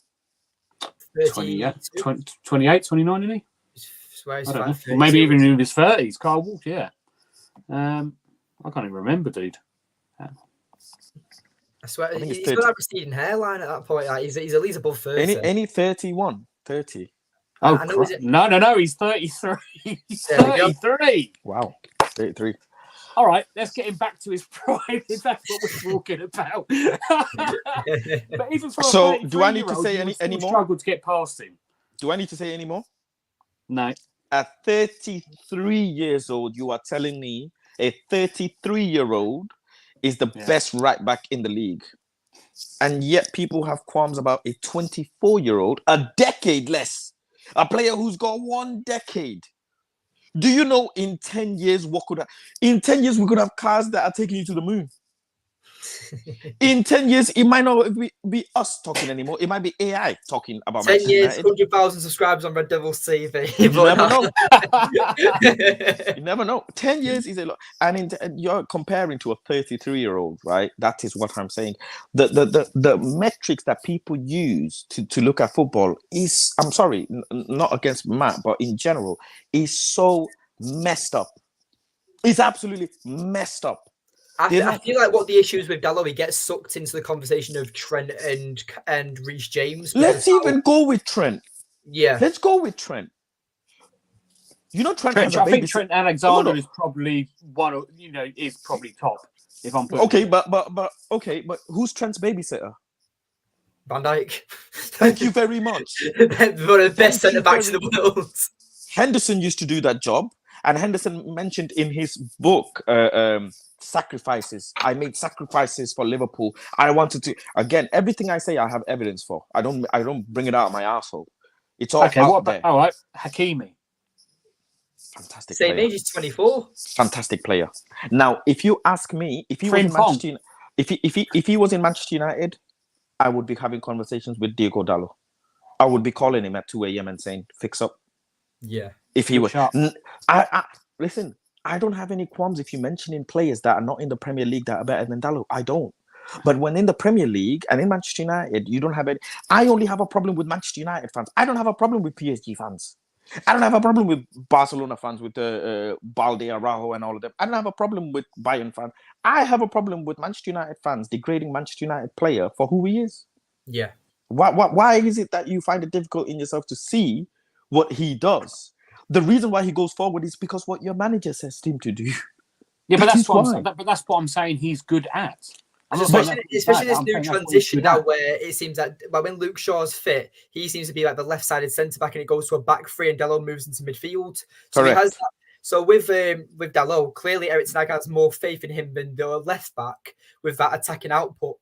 28, 29, isn't he? I don't know. Or maybe even in his 30s. Kyle Walker, yeah. I can't even remember, dude. I swear, he's got a receding hairline at that point. He's at least above 30. Any 31, 30. Oh, no, he's 33. He's 33. Wow, 33. All right, let's get him back to his prime. If that's what we're talking about. But even for do I need to say any more? Struggle to get past him. Do I need to say any more? No. At 33 years old, you are telling me a 33-year-old is the best right back in the league, and yet people have qualms about a 24-year-old, a decade less, a player who's got 1 decade. Do you know in 10 years we could have cars that are taking you to the moon? In 10 years, it might not be us talking anymore. It might be AI talking about 10 Manchester years, United. 100,000 subscribers on Red Devils TV. You never know. You never know. 10 years is a lot. And you're comparing to a 33-year-old, right? That is what I'm saying. The metrics that people use to look at football is, I'm sorry, not against Matt, but in general, is so messed up. It's absolutely messed up. I feel like what the issue is with Dalot, he gets sucked into the conversation of Trent and Reece James. Let's even go with Trent. Yeah. Let's go with Trent. You know, Trent has a baby. I think Trent Alexander is probably is probably top. If I'm putting okay, but who's Trent's babysitter? Van Dijk. Thank you very much. One of the best centre backs in the world. Henderson used to do that job, and Henderson mentioned in his book sacrifices. I made sacrifices for Liverpool. I wanted to, again, everything I say I have evidence for. I don't bring it out of my arsehole. It's all okay. out What there. about, all right, Hakimi? Fantastic Same player. age, he's 24. Fantastic player. Now, if you ask me, if he was in Manchester, if he was in Manchester United, I would be having conversations with Diego Dalot. I would be calling him at 2 a.m. and saying, "Fix up." Yeah. If he was, listen. I don't have any qualms if you're mentioning players that are not in the Premier League that are better than Dalot. I don't. But when in the Premier League and in Manchester United, you don't have any. I only have a problem with Manchester United fans. I don't have a problem with PSG fans. I don't have a problem with Barcelona fans, with Balde, Araujo, and all of them. I don't have a problem with Bayern fans. I have a problem with Manchester United fans degrading Manchester United player for who he is. Yeah. Why is it that you find it difficult in yourself to see what he does? The reason why he goes forward is because what your manager says him to do. Yeah, but that's what I'm saying he's good at. Especially this new transition now where it seems that when Luke Shaw's fit, he seems to be like the left-sided centre-back and it goes to a back three and Dalot moves into midfield. So Correct. he has that. So with Dalot, clearly Erik ten Hag has more faith in him than the left-back with that attacking output.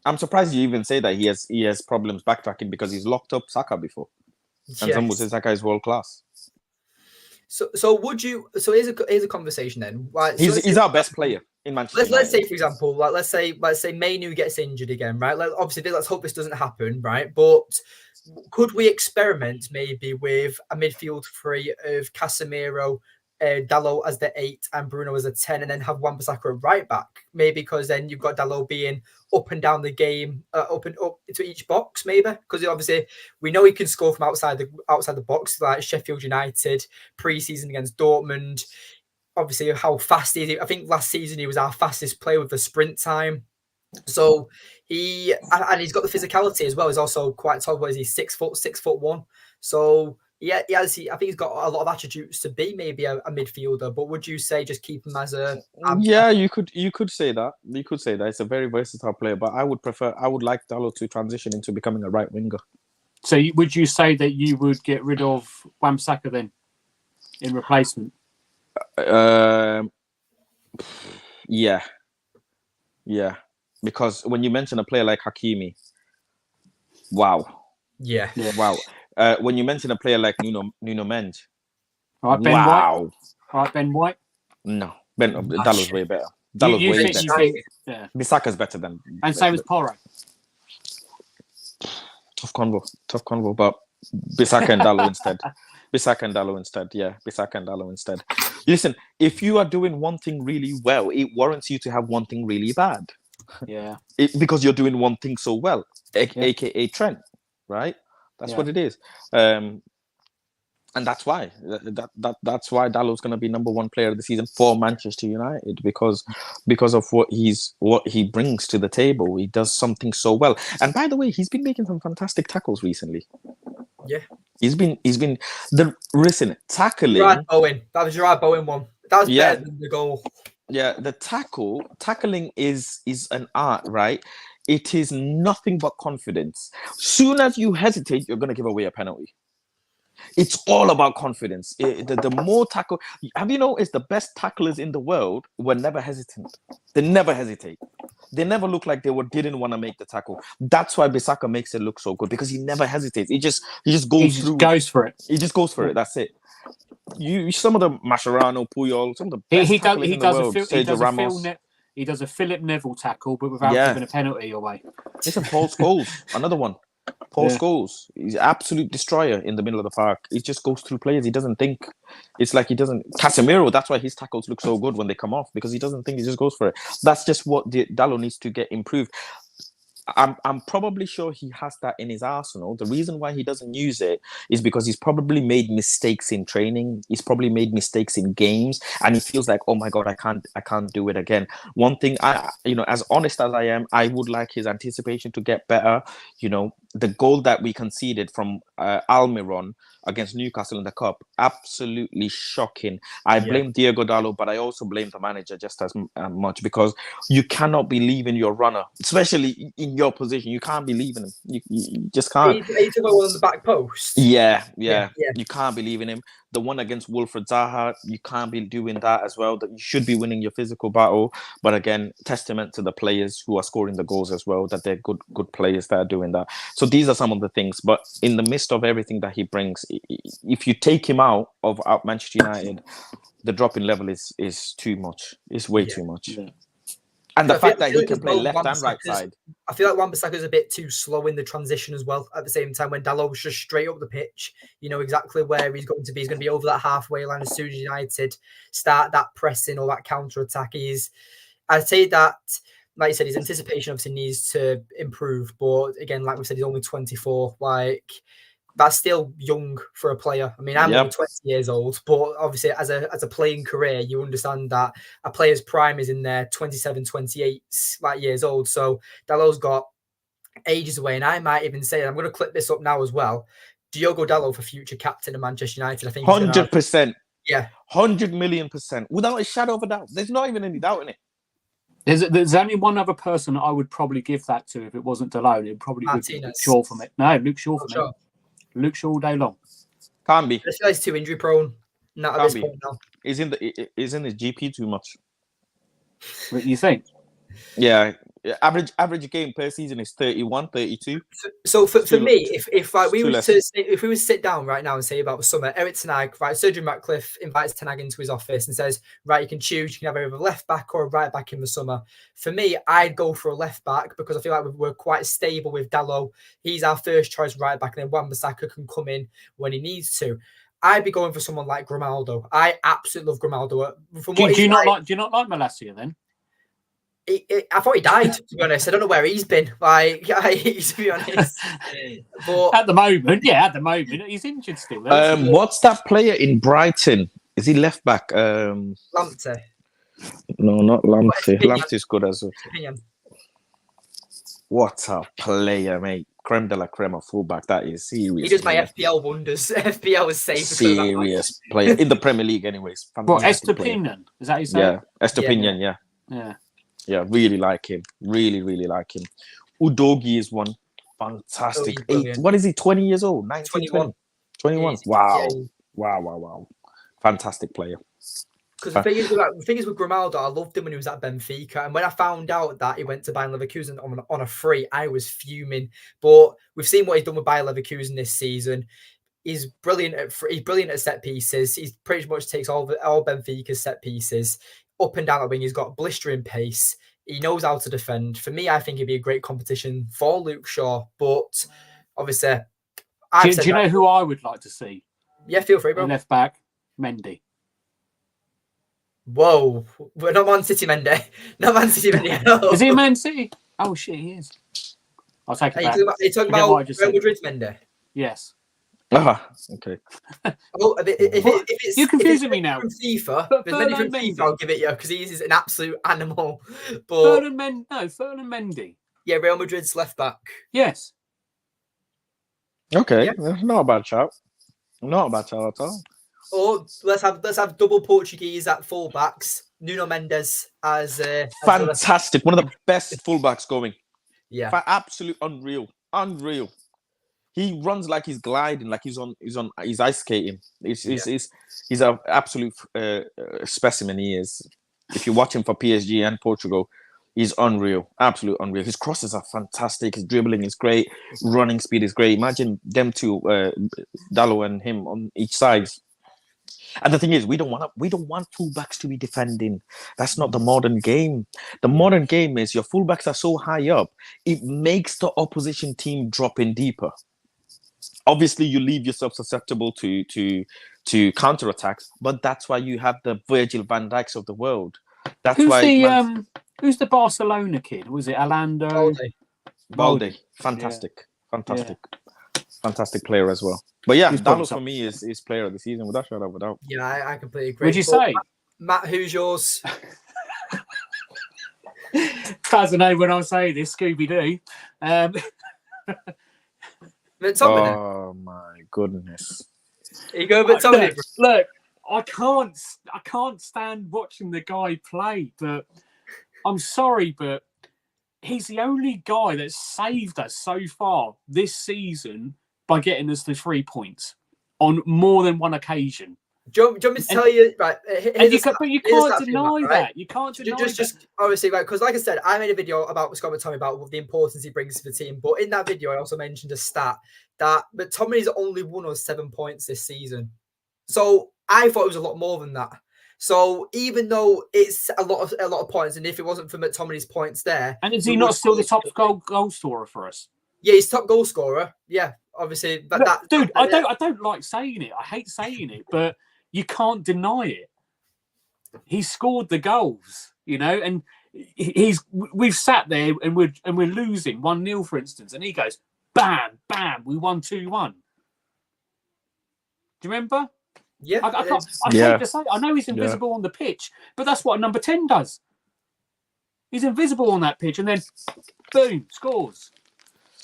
I'm surprised you even say that he has problems backtracking because he's locked up Saka before. And some would say Saka is world class. So would you? So here's a conversation then. Right, he's our best player in Manchester. Let's say, for example, like let's say Mainu gets injured again, right? Obviously, let's hope this doesn't happen, right? But could we experiment maybe with a midfield three of Casemiro, Dalot as the 8 and Bruno as a 10, and then have Wan-Bissaka at right back? Maybe because then you've got Dalot being up and down the game, up to each box, maybe because obviously we know he can score from outside the box, like Sheffield United pre-season against Dortmund. Obviously, how fast he is. I think last season he was our fastest player with the sprint time. So he's got the physicality as well. He's also quite tall. What is he? 6'1". So yeah, I think he's got a lot of attributes to be maybe a midfielder. But would you say just keep him as a? Yeah, you could say that. You could say that it's a very versatile player. But I would like Dalot to transition into becoming a right winger. So would you say that you would get rid of Wan-Bissaka then in replacement? Yeah. Because when you mention a player like Hakimi, wow. Yeah. Wow. When you mention a player like Nuno Mendes, all right, Ben White. All right, Ben White. No, Dalot's way better. Dalot's way better. Yeah. Bissaka's better than. And same as Porro. Tough convo, but Bissaka and Dalot instead. Bissaka and Dalot instead. Listen, if you are doing one thing really well, it warrants you to have one thing really bad. Yeah. Because you're doing one thing so well, aka Trent, right? That's what it is. And that's why that's why Dalot's going to be number one player of the season for Manchester United because of what he brings to the table. He does something so well. And by the way, he's been making some fantastic tackles recently. Yeah. He's been tackling. Gerard Bowen. That was Gerard Bowen one. That was better than the goal. Yeah, the tackling is an art, right? It is nothing but confidence. Soon as you hesitate, you're going to give away a penalty. It's all about confidence. The more tackle, have you noticed the best tacklers in the world were never hesitant? They never hesitate. They never look like didn't want to make the tackle. That's why Bissaka makes it look so good because he never hesitates. He just goes for it. He just goes for it. That's it. You some of the Mascherano, Puyol, some of the best tacklers in the world. Sergio Ramos. He does a Philip Neville tackle, but without Yeah. giving a penalty away. It's a Paul Scholes, another one. Paul Scholes, he's an absolute destroyer in the middle of the park. He just goes through players. He doesn't think. It's like he doesn't. Casemiro, that's why his tackles look so good when they come off, because he doesn't think, he just goes for it. That's just what Dalot needs to get improved. I'm probably sure he has that in his arsenal. The reason why he doesn't use it is because he's probably made mistakes in training. He's probably made mistakes in games, and he feels like, oh my God, I can't do it again. One thing, as honest as I am, I would like his anticipation to get better. The goal that we conceded from Almiron against Newcastle in the Cup, absolutely shocking. I blame Diego Dalot, but I also blame the manager just as much, because you cannot be leaving your runner, especially in your position. You can't be leaving him. You just can't. He took one on the back post. Yeah. You can't be leaving him. The one against Wilfred Zaha, you can't be doing that as well. That you should be winning your physical battle. But again, testament to the players who are scoring the goals as well, that they're good players that are doing that. So these are some of the things. But in the midst of everything that he brings, if you take him out of Manchester United, the drop in level is too much. It's way too much. Yeah. And the fact that he can play left and right side. I feel like Wan-Bissaka's a bit too slow in the transition as well. At the same time, when Dalot was just straight up the pitch, you know exactly where he's going to be. He's going to be over that halfway line as soon as United start that pressing or that counter-attack. I'd say that, like you said, his anticipation obviously needs to improve. But again, like we said, he's only 24. That's still young for a player. I mean, I'm only 20 years old, but obviously as a playing career, you understand that a player's prime is in their 27, 28 years old. So Dalot's got ages away. And I might even say, and I'm going to clip this up now as well, Diogo Dalot for future captain of Manchester United. I think 100%. Yeah. 100,000,000%. Without a shadow of a doubt. There's not even any doubt in it. There's only one other person I would probably give that to if it wasn't Dalot. It probably would be Luke Shaw for me. No, Luke Shaw for me. Luke Shaw all day long. Can't be. This guy's too injury prone. Not at this point now. He's in his GP too much. What you think? Yeah. Average game per season is 31, 32. So for me, if we were to sit down right now and say about the summer, Eric Ten Hag, right, Sir Jim Ratcliffe invites Ten Hag into his office and says, right, you can choose, you can have either a left back or a right back in the summer. For me, I'd go for a left back because I feel like we're quite stable with Dalot. He's our first choice right back, and then Wan-Bissaka can come in when he needs to. I'd be going for someone like Grimaldo. I absolutely love Grimaldo. Do you not like Malacia then? I thought he died, to be honest. I don't know where he's been. To be honest. But at the moment, he's injured still. What's that player in Brighton? Is he left back? Lamptey. No, not Lamptey. Lamptey's good as well. What a player, mate. Creme de la creme of fullback. That is serious. He does my FPL wonders. FPL is safe. Serious player. In the Premier League, anyways. What, Estupiñán? Is that his name? Yeah, Estupiñán, yeah. Yeah, really like him. Really, really like him. Udogie is one. Fantastic. What is he, 20 years old? 19, 21. Wow. Yeah. Wow. Fantastic player. Because the thing is with Grimaldo, I loved him when he was at Benfica. And when I found out that he went to Bayern Leverkusen on a free, I was fuming. But we've seen what he's done with Bayern Leverkusen this season. He's brilliant at set pieces. He pretty much takes all Benfica's set pieces. Up and down the wing, he's got blistering pace. He knows how to defend. For me, I think it'd be a great competition for Luke Shaw. But obviously, do you know who I would like to see? Yeah, feel free, bro. Left back, Mendy. Whoa, we're not Man City Mendy. Not Man City Mendy. No. Is he a Man City? Oh shit, he is. I'll take it back. Are you talking about Real Madrid's Mendy? Yes. Okay. Well, if you're confusing me now. From FIFA, Mendy from FIFA, I'll give it you because he's an absolute animal. But Ferland Mendy. Yeah, Real Madrid's left back. Yes. Okay, not a bad shout. Not a bad shout at all. Or let's have double Portuguese at fullbacks. Nuno Mendes as fantastic. One of the best fullbacks going. Yeah, absolute unreal. He runs like he's gliding, like he's ice skating. He's an absolute specimen. He is. If you watch him for PSG and Portugal, he's unreal, absolute unreal. His crosses are fantastic. His dribbling is great. Running speed is great. Imagine them two, Dalot and him on each side. And the thing is, we don't want fullbacks to be defending. That's not the modern game. The modern game is your fullbacks are so high up, it makes the opposition team drop in deeper. Obviously, you leave yourself susceptible to counterattacks, but that's why you have the Virgil van Dijks of the world. That's who's the Barcelona kid? Was it Orlando? Balde. Fantastic player as well. But yeah, Dalot for me is player of the season without shadow of a doubt. Yeah, I completely agree. Would you say? Matt, who's yours? Fascinating when I say this, Scooby-Doo. McTominay. Oh my goodness. Here you go, McTominay. Look, I can't stand watching the guy play, but I'm sorry, but he's the only guy that's saved us so far this season by getting us the 3 points on more than one occasion. Do you want me to tell you? Right, but you can't deny that. Right? You can't deny just obviously, right? Because like I said, I made a video about Scott McTominay about the importance he brings to the team. But in that video, I also mentioned a stat that McTominay's only won us 7 points this season. So I thought it was a lot more than that. So even though it's a lot of points, and if it wasn't for McTominay's points there, and is he not still the top goal scorer for us? Yeah, he's top goal scorer. Yeah, obviously. But I don't like saying it. I hate saying it, but you can't deny it. He scored the goals, and we've sat there and we're losing 1-0, for instance, and he goes, bam, bam, we won 2-1. Do you remember? Yeah. I hate to say it. I know he's invisible on the pitch, but that's what number 10 does. He's invisible on that pitch, and then boom, scores.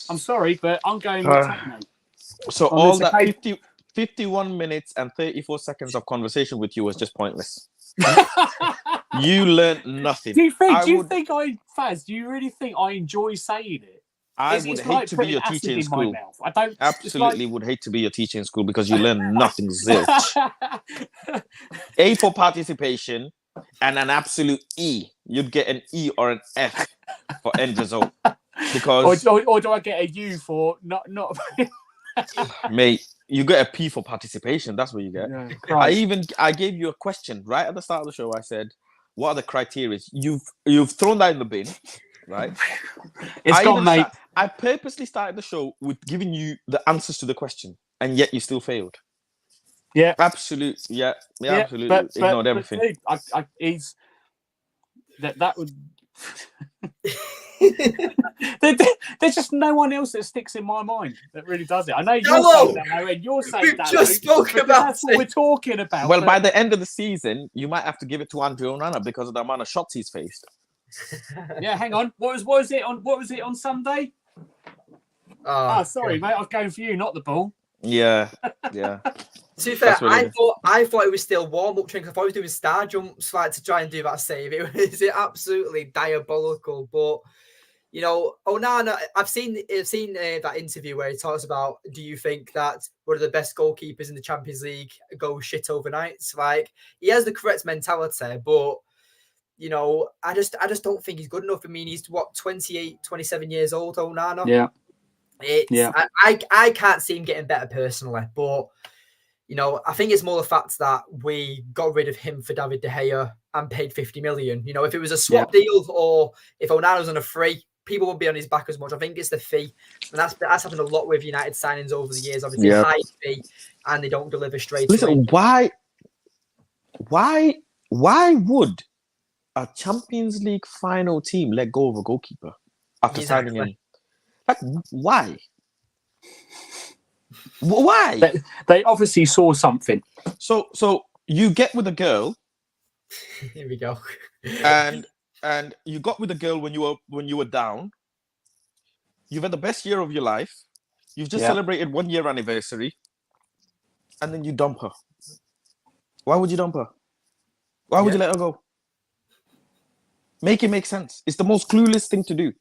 I'm sorry, but I'm going with McTominay. So all that 51 minutes and 34 seconds of conversation with you was just pointless. You learned nothing. Do you really think I enjoy saying it? I would hate to be your teacher in school. Would hate to be your teacher in school because you learn nothing, zilch. A for participation and an absolute E. You'd get an E or an F for end result. Because or do I get a U for not? Mate, you get a P for participation. That's what you get. Yeah, I gave you a question right at the start of the show. I said, "What are the criteria?" You've thrown that in the bin, right? It's gone, mate. I purposely started the show with giving you the answers to the question, and yet you still failed. Yeah, absolute. Yeah, absolutely. Ignored everything. But dude, that would. There's just no one else that sticks in my mind that really does it. I know you're saying that, and you're saying that. Just spoke about that's what we're talking about. Well, by the end of the season, you might have to give it to Andre Onana because of the amount of shots he's faced. Yeah, hang on. What was it on Sunday? Sorry, mate. I was going for you, not the ball. Yeah. To be fair, I thought it was still warm-up training. I thought he was doing star jumps to try and do that save. It was absolutely diabolical. But Onana, I've seen that interview where he talks about, do you think that one of the best goalkeepers in the Champions League goes shit overnight? Like, he has the correct mentality, but I just don't think he's good enough. I mean, he's 28, 27 years old, Onana. Yeah. I can't see him getting better personally, but I think it's more the fact that we got rid of him for David De Gea and paid 50 million. If it was a swap deal or if Onana was on a free, people wouldn't be on his back as much. I think it's the fee, and that's happened a lot with United signings over the years. Obviously, high fee, and they don't deliver straight away. Listen, why would a Champions League final team let go of a goalkeeper after signing him? Like, why? Why? They obviously saw something. So you get with a girl. Here we go. And you got with a girl when you were down. You've had the best year of your life. You've just celebrated 1 year anniversary, and then you dump her. Why would you dump her? Why would you let her go? Make it make sense. It's the most clueless thing to do.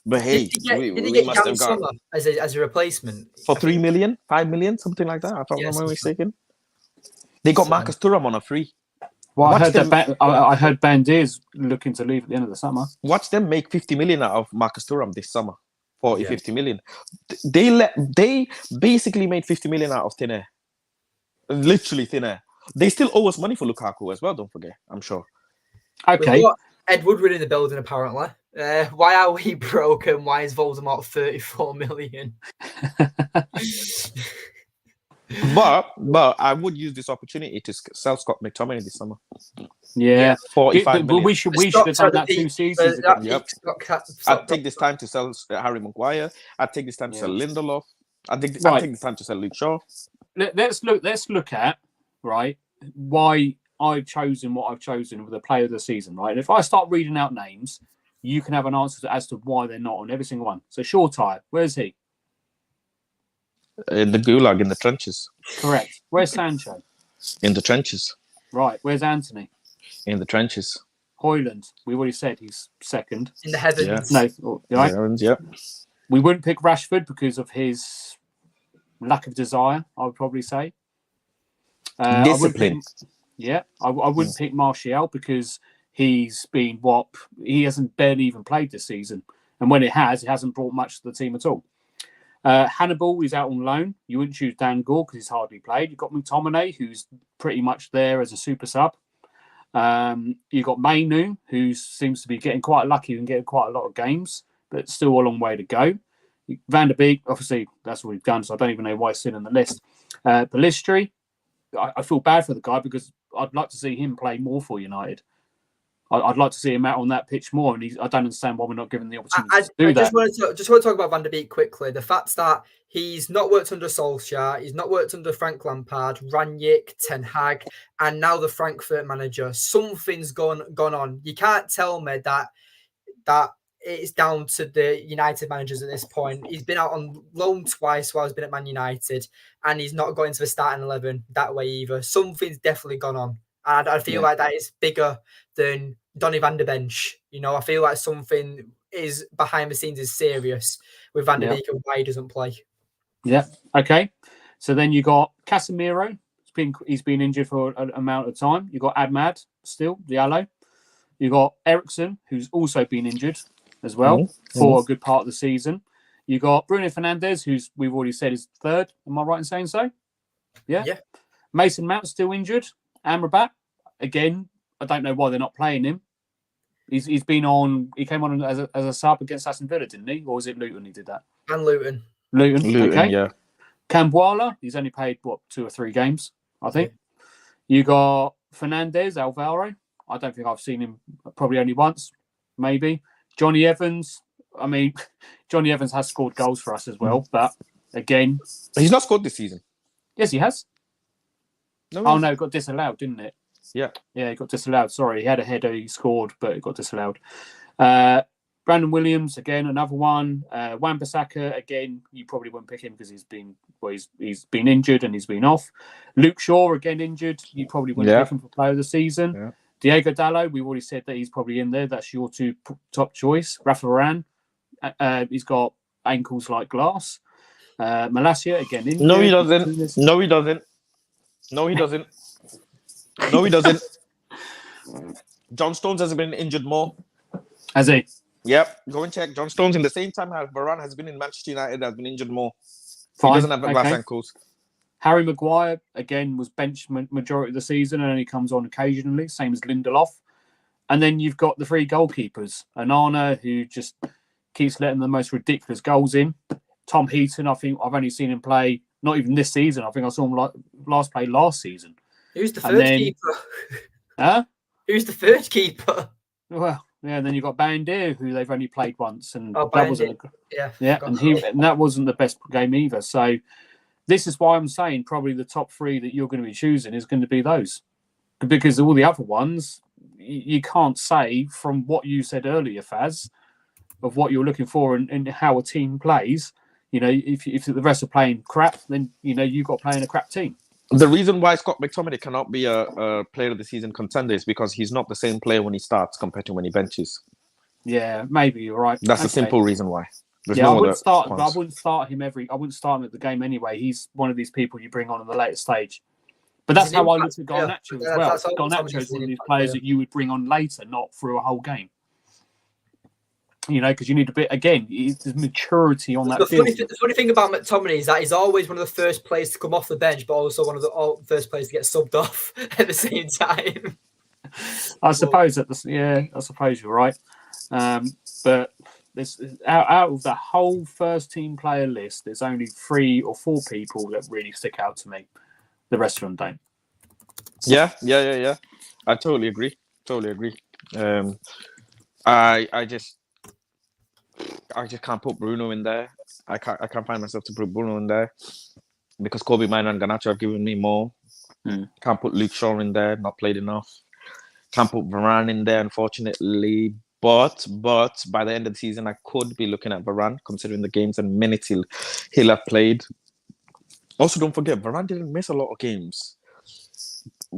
But hey, did he get Jan Sommer as a replacement for 3 million, 5 million, something like that? If I'm not mistaken. They got Marcus Thuram on a free. Well, I heard Bandiers looking to leave at the end of the summer. Watch them make 50 million out of Marcus Thuram this summer. 50 million. They basically made 50 million out of thin air. Literally thin air. They still owe us money for Lukaku as well. Don't forget. I'm sure. Okay. We've got Ed Woodward in the building, apparently. Why are we broken? Why is Voldemort 34 million? But I would use this opportunity to sell Scott McTominay this summer. Yeah, 45 million. We should have done that 2 seasons ago. Yep. I'd take this time to sell Harry Maguire. I'd take this time to sell Lindelof. I'd take this time to sell Luke Shaw. Let's look at right why I've chosen what I've chosen with the player of the season, right? And if I start reading out names, you can have an answer as to why they're not on every single one. So Shortire, where's he? In the gulag, in the trenches. Correct. Where's Sancho? In the trenches. Right. Where's Anthony? In the trenches. Hoyland, we already said he's second. In the heavens. Yeah. No, right? Heavens, yeah. We wouldn't pick Rashford because of his lack of desire, I would probably say. Discipline. I wouldn't pick Martial because he hasn't barely even played this season. And when it hasn't brought much to the team at all. Hannibal is out on loan. You wouldn't choose Dan Gore because he's hardly played. You've got McTominay, who's pretty much there as a super sub. You've got Mainu, who seems to be getting quite lucky and getting quite a lot of games, but still a long way to go. Van der Beek, obviously, that's what we've done, so I don't even know why he's still in the list. Pellistri, I feel bad for the guy because I'd like to see him play more for United. I'd like to see him out on that pitch more, and I don't understand why we're not given the opportunity to do that. Just want to talk about Van der Beek quickly. The fact that he's not worked under Solskjaer, he's not worked under Frank Lampard, Rangnick, Ten Hag, and now the Frankfurt manager. Something's gone on. You can't tell me that it's down to the United managers at this point. He's been out on loan twice while he's been at Man United, and he's not going to the starting 11 that way either. Something's definitely gone on. And I feel like that is bigger than Donny van der Bench. I feel like something is behind the scenes is serious with Van der Beek and why he doesn't play. Yeah. Okay. So then you got Casemiro. He's been injured for an amount of time. You got Ahmad still, Diallo. You got Ericsson, who's also been injured as well for a good part of the season. You got Bruno Fernandes, who's we've already said is third. Am I right in saying so? Yeah. Mason Mount still injured. Amrabat, again, I don't know why they're not playing him. He's been on. He came on as a sub against Aston Villa, didn't he? Or was it Luton? He did that. And Luton. Okay. Yeah. Cambuala, he's only played 2 or 3 games, I think. Yeah. You got Fernandez, Alvaro. I don't think I've seen him probably only once, maybe. Johnny Evans. I mean, Johnny Evans has scored goals for us as well, but again, he's not scored this season. Yes, he has. No, it got disallowed, didn't it? Yeah, it got disallowed. Sorry, he had a header, he scored, but it got disallowed. Brandon Williams, again, another one. Wan-Bissaka, again, you probably wouldn't pick him because he's been injured and he's been off. Luke Shaw, again, injured. You probably wouldn't pick him for player of the season. Yeah. Diego Dallo, we've already said that he's probably in there. That's your 2 top choice. Rafa Varane, he's got ankles like glass. Malacia, again, injured. No, he doesn't. No, he doesn't. No, he doesn't. No, he doesn't. John Stones has been injured more. Has he? Yep. Go and check. John Stones in the same time as Varane has been in Manchester United has been injured more. Fine. He doesn't have glass ankles. Harry Maguire, again, was benched majority of the season and only comes on occasionally, same as Lindelof. And then you've got the 3 goalkeepers. Onana, who just keeps letting the most ridiculous goals in. Tom Heaton, I think I've only seen him play, not even this season. I think I saw him play last season. Who's the third keeper? Huh? Who's the third keeper? Well, yeah, and then you've got Bandir, who they've only played once. And that wasn't and that wasn't the best game either. So this is why I'm saying probably the top 3 that you're going to be choosing is going to be those. Because all the other ones, you can't say from what you said earlier, Faz, of what you're looking for and how a team plays. If the rest are playing crap, then, you've got to play in a crap team. The reason why Scott McTominay cannot be a player of the season contender is because he's not the same player when he starts compared to when he benches. Yeah, maybe you're right. That's the simple reason why. I wouldn't start him I wouldn't start him at the game anyway. He's one of these people you bring on the later stage. But that's how I look at Garnacho as well. Garnacho is one of these players that you would bring on later, not through a whole game. You know, because you need a bit, again, there's maturity on that The field. the funny thing about McTominay is that he's always one of the first players to come off the bench, but also one of the first players to get subbed off at the same time. I suppose I suppose you're right. But there's out of the whole first team player list, there's only 3 or 4 people that really stick out to me. The rest of them don't. Yeah. I totally agree. I just can't put Bruno in there. I can't find myself to put Bruno in there because Kobe Mino and Garnacho have given me more. Can't put Luke Shaw in there, not played enough. Can't put Varane in there, unfortunately. But by the end of the season, I could be looking at Varane, considering the games and minutes he'll have played. Also, don't forget, Varane didn't miss a lot of games.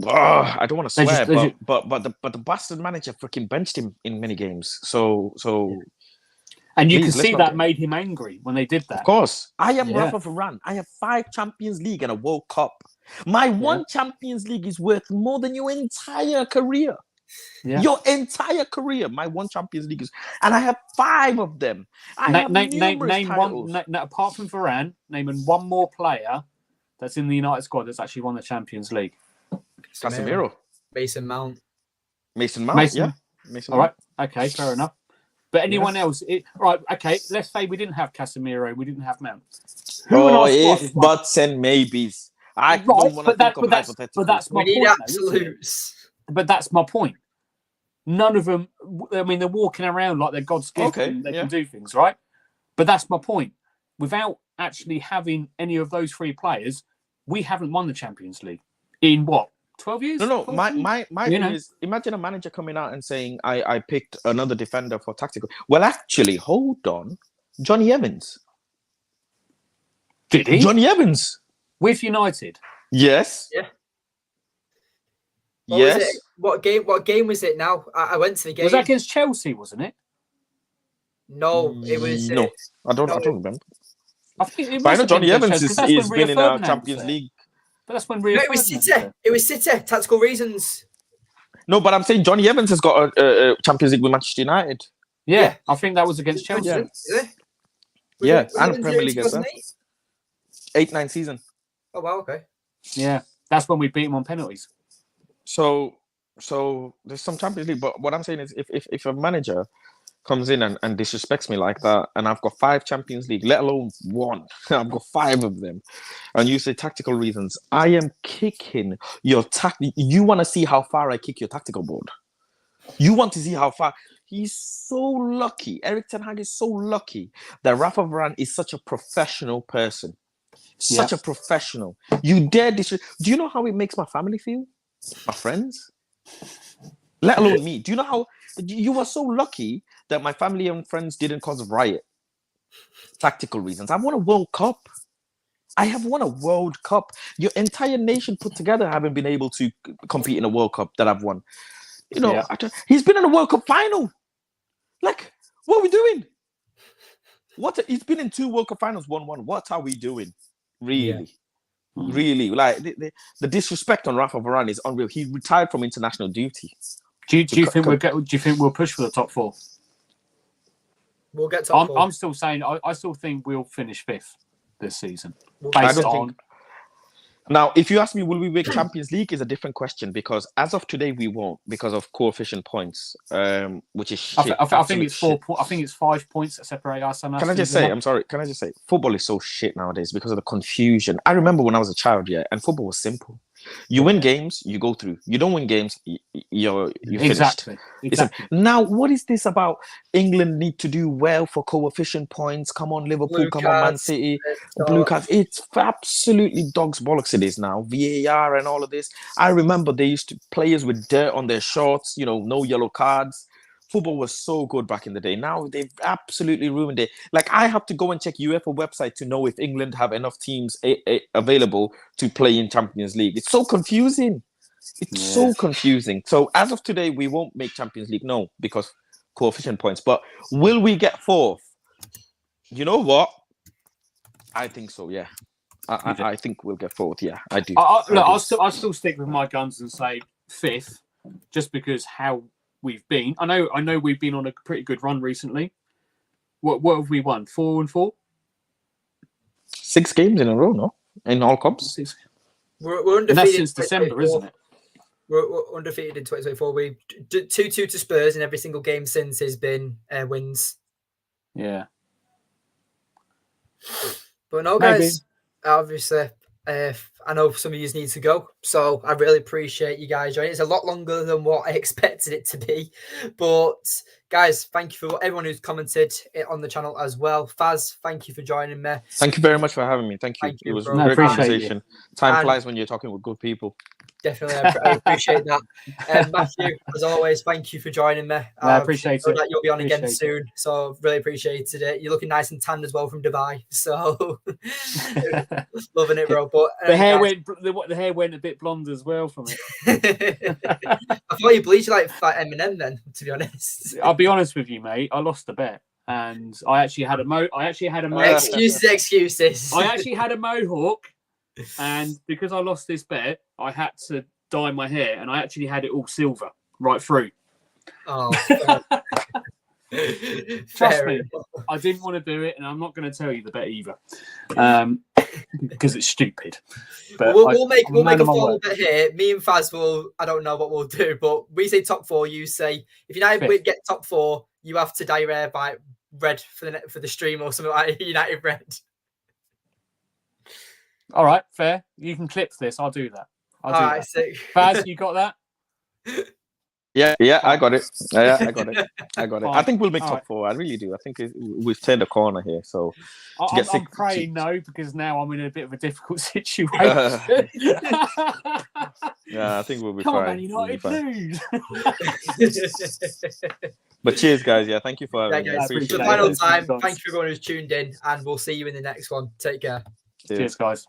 I don't want to swear, but the bastard manager freaking benched him in many games. So and you can see that made him angry when they did that. Of course, I am Rafa Varane. I have 5 Champions League and a World Cup. My one Champions League is worth more than your entire career. Yeah. Your entire career, my one Champions League is, and I have 5 of them. Name one. Apart from Varane, name one more player that's in the United squad that's actually won the Champions League. Casemiro. Mason Mount. Mason Mount. All right. Okay. Fair enough. But anyone else? Right. Okay. Let's say we didn't have Casemiro. We didn't have Mount. If buts and maybes. I don't want to think of hypotheticals. But that's my point. Absolutes. But that's my point. None of them. I mean, they're walking around like they're God's gift and they can do things, right? But that's my point. Without actually having any of those 3 players, we haven't won the Champions League in what? 12 years? No. My thing is, imagine a manager coming out and saying, I picked another defender for tactical. Well, actually, hold on. Johnny Evans. Did he? Johnny Evans. With United? Yes. Yeah. Yes. What game was it now? I went to the game. Was that against Chelsea, wasn't it? No, it was... No, I don't remember. I think it was. But I know Johnny Evans has been in our Champions League. But that's when it was City. It was City. Tactical reasons. No, but I'm saying Johnny Evans has got a Champions League with Manchester United. Yeah, I think that was against Chelsea. Yeah, and Premier League as well. 8-9 season. Oh wow, okay. Yeah, that's when we beat him on penalties. So there's some Champions League, but what I'm saying is, if a manager comes in and disrespects me like that, and I've got 5 Champions League, let alone 1, I've got 5 of them, and you say tactical reasons, I am kicking your You want to see how far I kick your tactical board? You want to see how far? He's so lucky. Erik ten Hag is so lucky that Rafa Varane is such a professional person. Such a professional. You dare Do you know how it makes my family feel? My friends? Let alone me. Do you know how you were so lucky that my family and friends didn't cause a riot? Tactical reasons. I won a World Cup. I have won a World Cup. Your entire nation put together haven't been able to compete in a World Cup that I've won. You know, he's been in a World Cup final. Like, what are we doing? He's been in 2 World Cup finals, 1-1. What are we doing? Really? Yeah. Really? Like, the disrespect on Rafa Varane is unreal. He retired from international duty. Do you think we'll push for the top 4? We'll get top 4. I'm still saying I still think we'll finish 5th this season. Now, if you ask me, will we win Champions League, is a different question, because as of today we won't, because of coefficient points, which is shit. I think it's 4 points. I think it's 5 points that separate us. Can I just say, football is so shit nowadays because of the confusion. I remember when I was a child, and football was simple. You win games, you go through. You don't win games, you're finished. Exactly. Now, what is this about? England need to do well for coefficient points. Come on, Liverpool. Blue come cards, on, Man City. Blue cards. It's absolutely dog's bollocks it is now. VAR and all of this. I remember they used to players with dirt on their shorts. You know, no yellow cards. Football was so good back in the day. Now they've absolutely ruined it. Like, I have to go and check UEFA website to know if England have enough teams available to play in Champions League. It's so confusing. So confusing. So as of today, we won't make Champions League. No, because coefficient points. But will we get 4th? You know what? I think so, yeah. I think we'll get 4th, yeah. I do. I'll still stick with my guns and say 5th, just because how we've been. I know we've been on a pretty good run recently. What have we won? 4-4? 6 games in a row, no? In all cups. We're And undefeated. that's since December, 2024. isn't it? We're undefeated in 2024. We 2-2 to Spurs, and every single game since has been wins. Yeah. But no, Maybe. guys, obviously, I know some of you need to go, so I really appreciate you guys joining. It's a lot longer than what I expected it to be, but guys, thank you for everyone who's commented on the channel as well. Faz, thank you for joining me. Thank you very much for having me. Thank you. Thank you, It was bro. a No, great appreciate conversation. Time And- flies when you're talking with good people. Definitely, I appreciate that. Matthew, as always, thank you for joining me. I appreciate know it. that you'll be on again Appreciate soon, so really appreciated it. You're looking nice and tanned as well from Dubai, so loving it, bro. But The hair guys, the hair went a bit blonde as well from it. I thought you bleached like Eminem then, to be honest. I'll be honest with you, mate. I lost a bet, and I actually had a mohawk. Excuses. I actually had a mohawk, and because I lost this bet, I had to dye my hair, and I actually had it all silver right through. Oh, Trust fair me, enough. I didn't want to do it, and I'm not going to tell you the bet either, because it's stupid. But We'll make I'm a a man of my formal word. bet here. Me and Faz will. I don't know what we'll do, but we say top 4. You say if United Fifth. get top 4, you have to dye your hair by red for the stream or something like United red. All right, fair. You can clip this. I'll do that. I'll do All that. right, so Baz, you got that? Yeah, I got it. Yeah, I got it. I got it. I Fine. think we'll make All top right. 4. I really do. I think we've turned a corner here. So I'm get praying no, because now I'm in a bit of a difficult situation. yeah, I think we'll be Come on, fine. Man We'll be United, fine. lose. But cheers, guys. Yeah, thank you for yeah, having me. I guys. appreciate For the it. final it. time, Thanks. thank you for everyone who's tuned in, and we'll see you in the next one. Take care. Cheers, guys.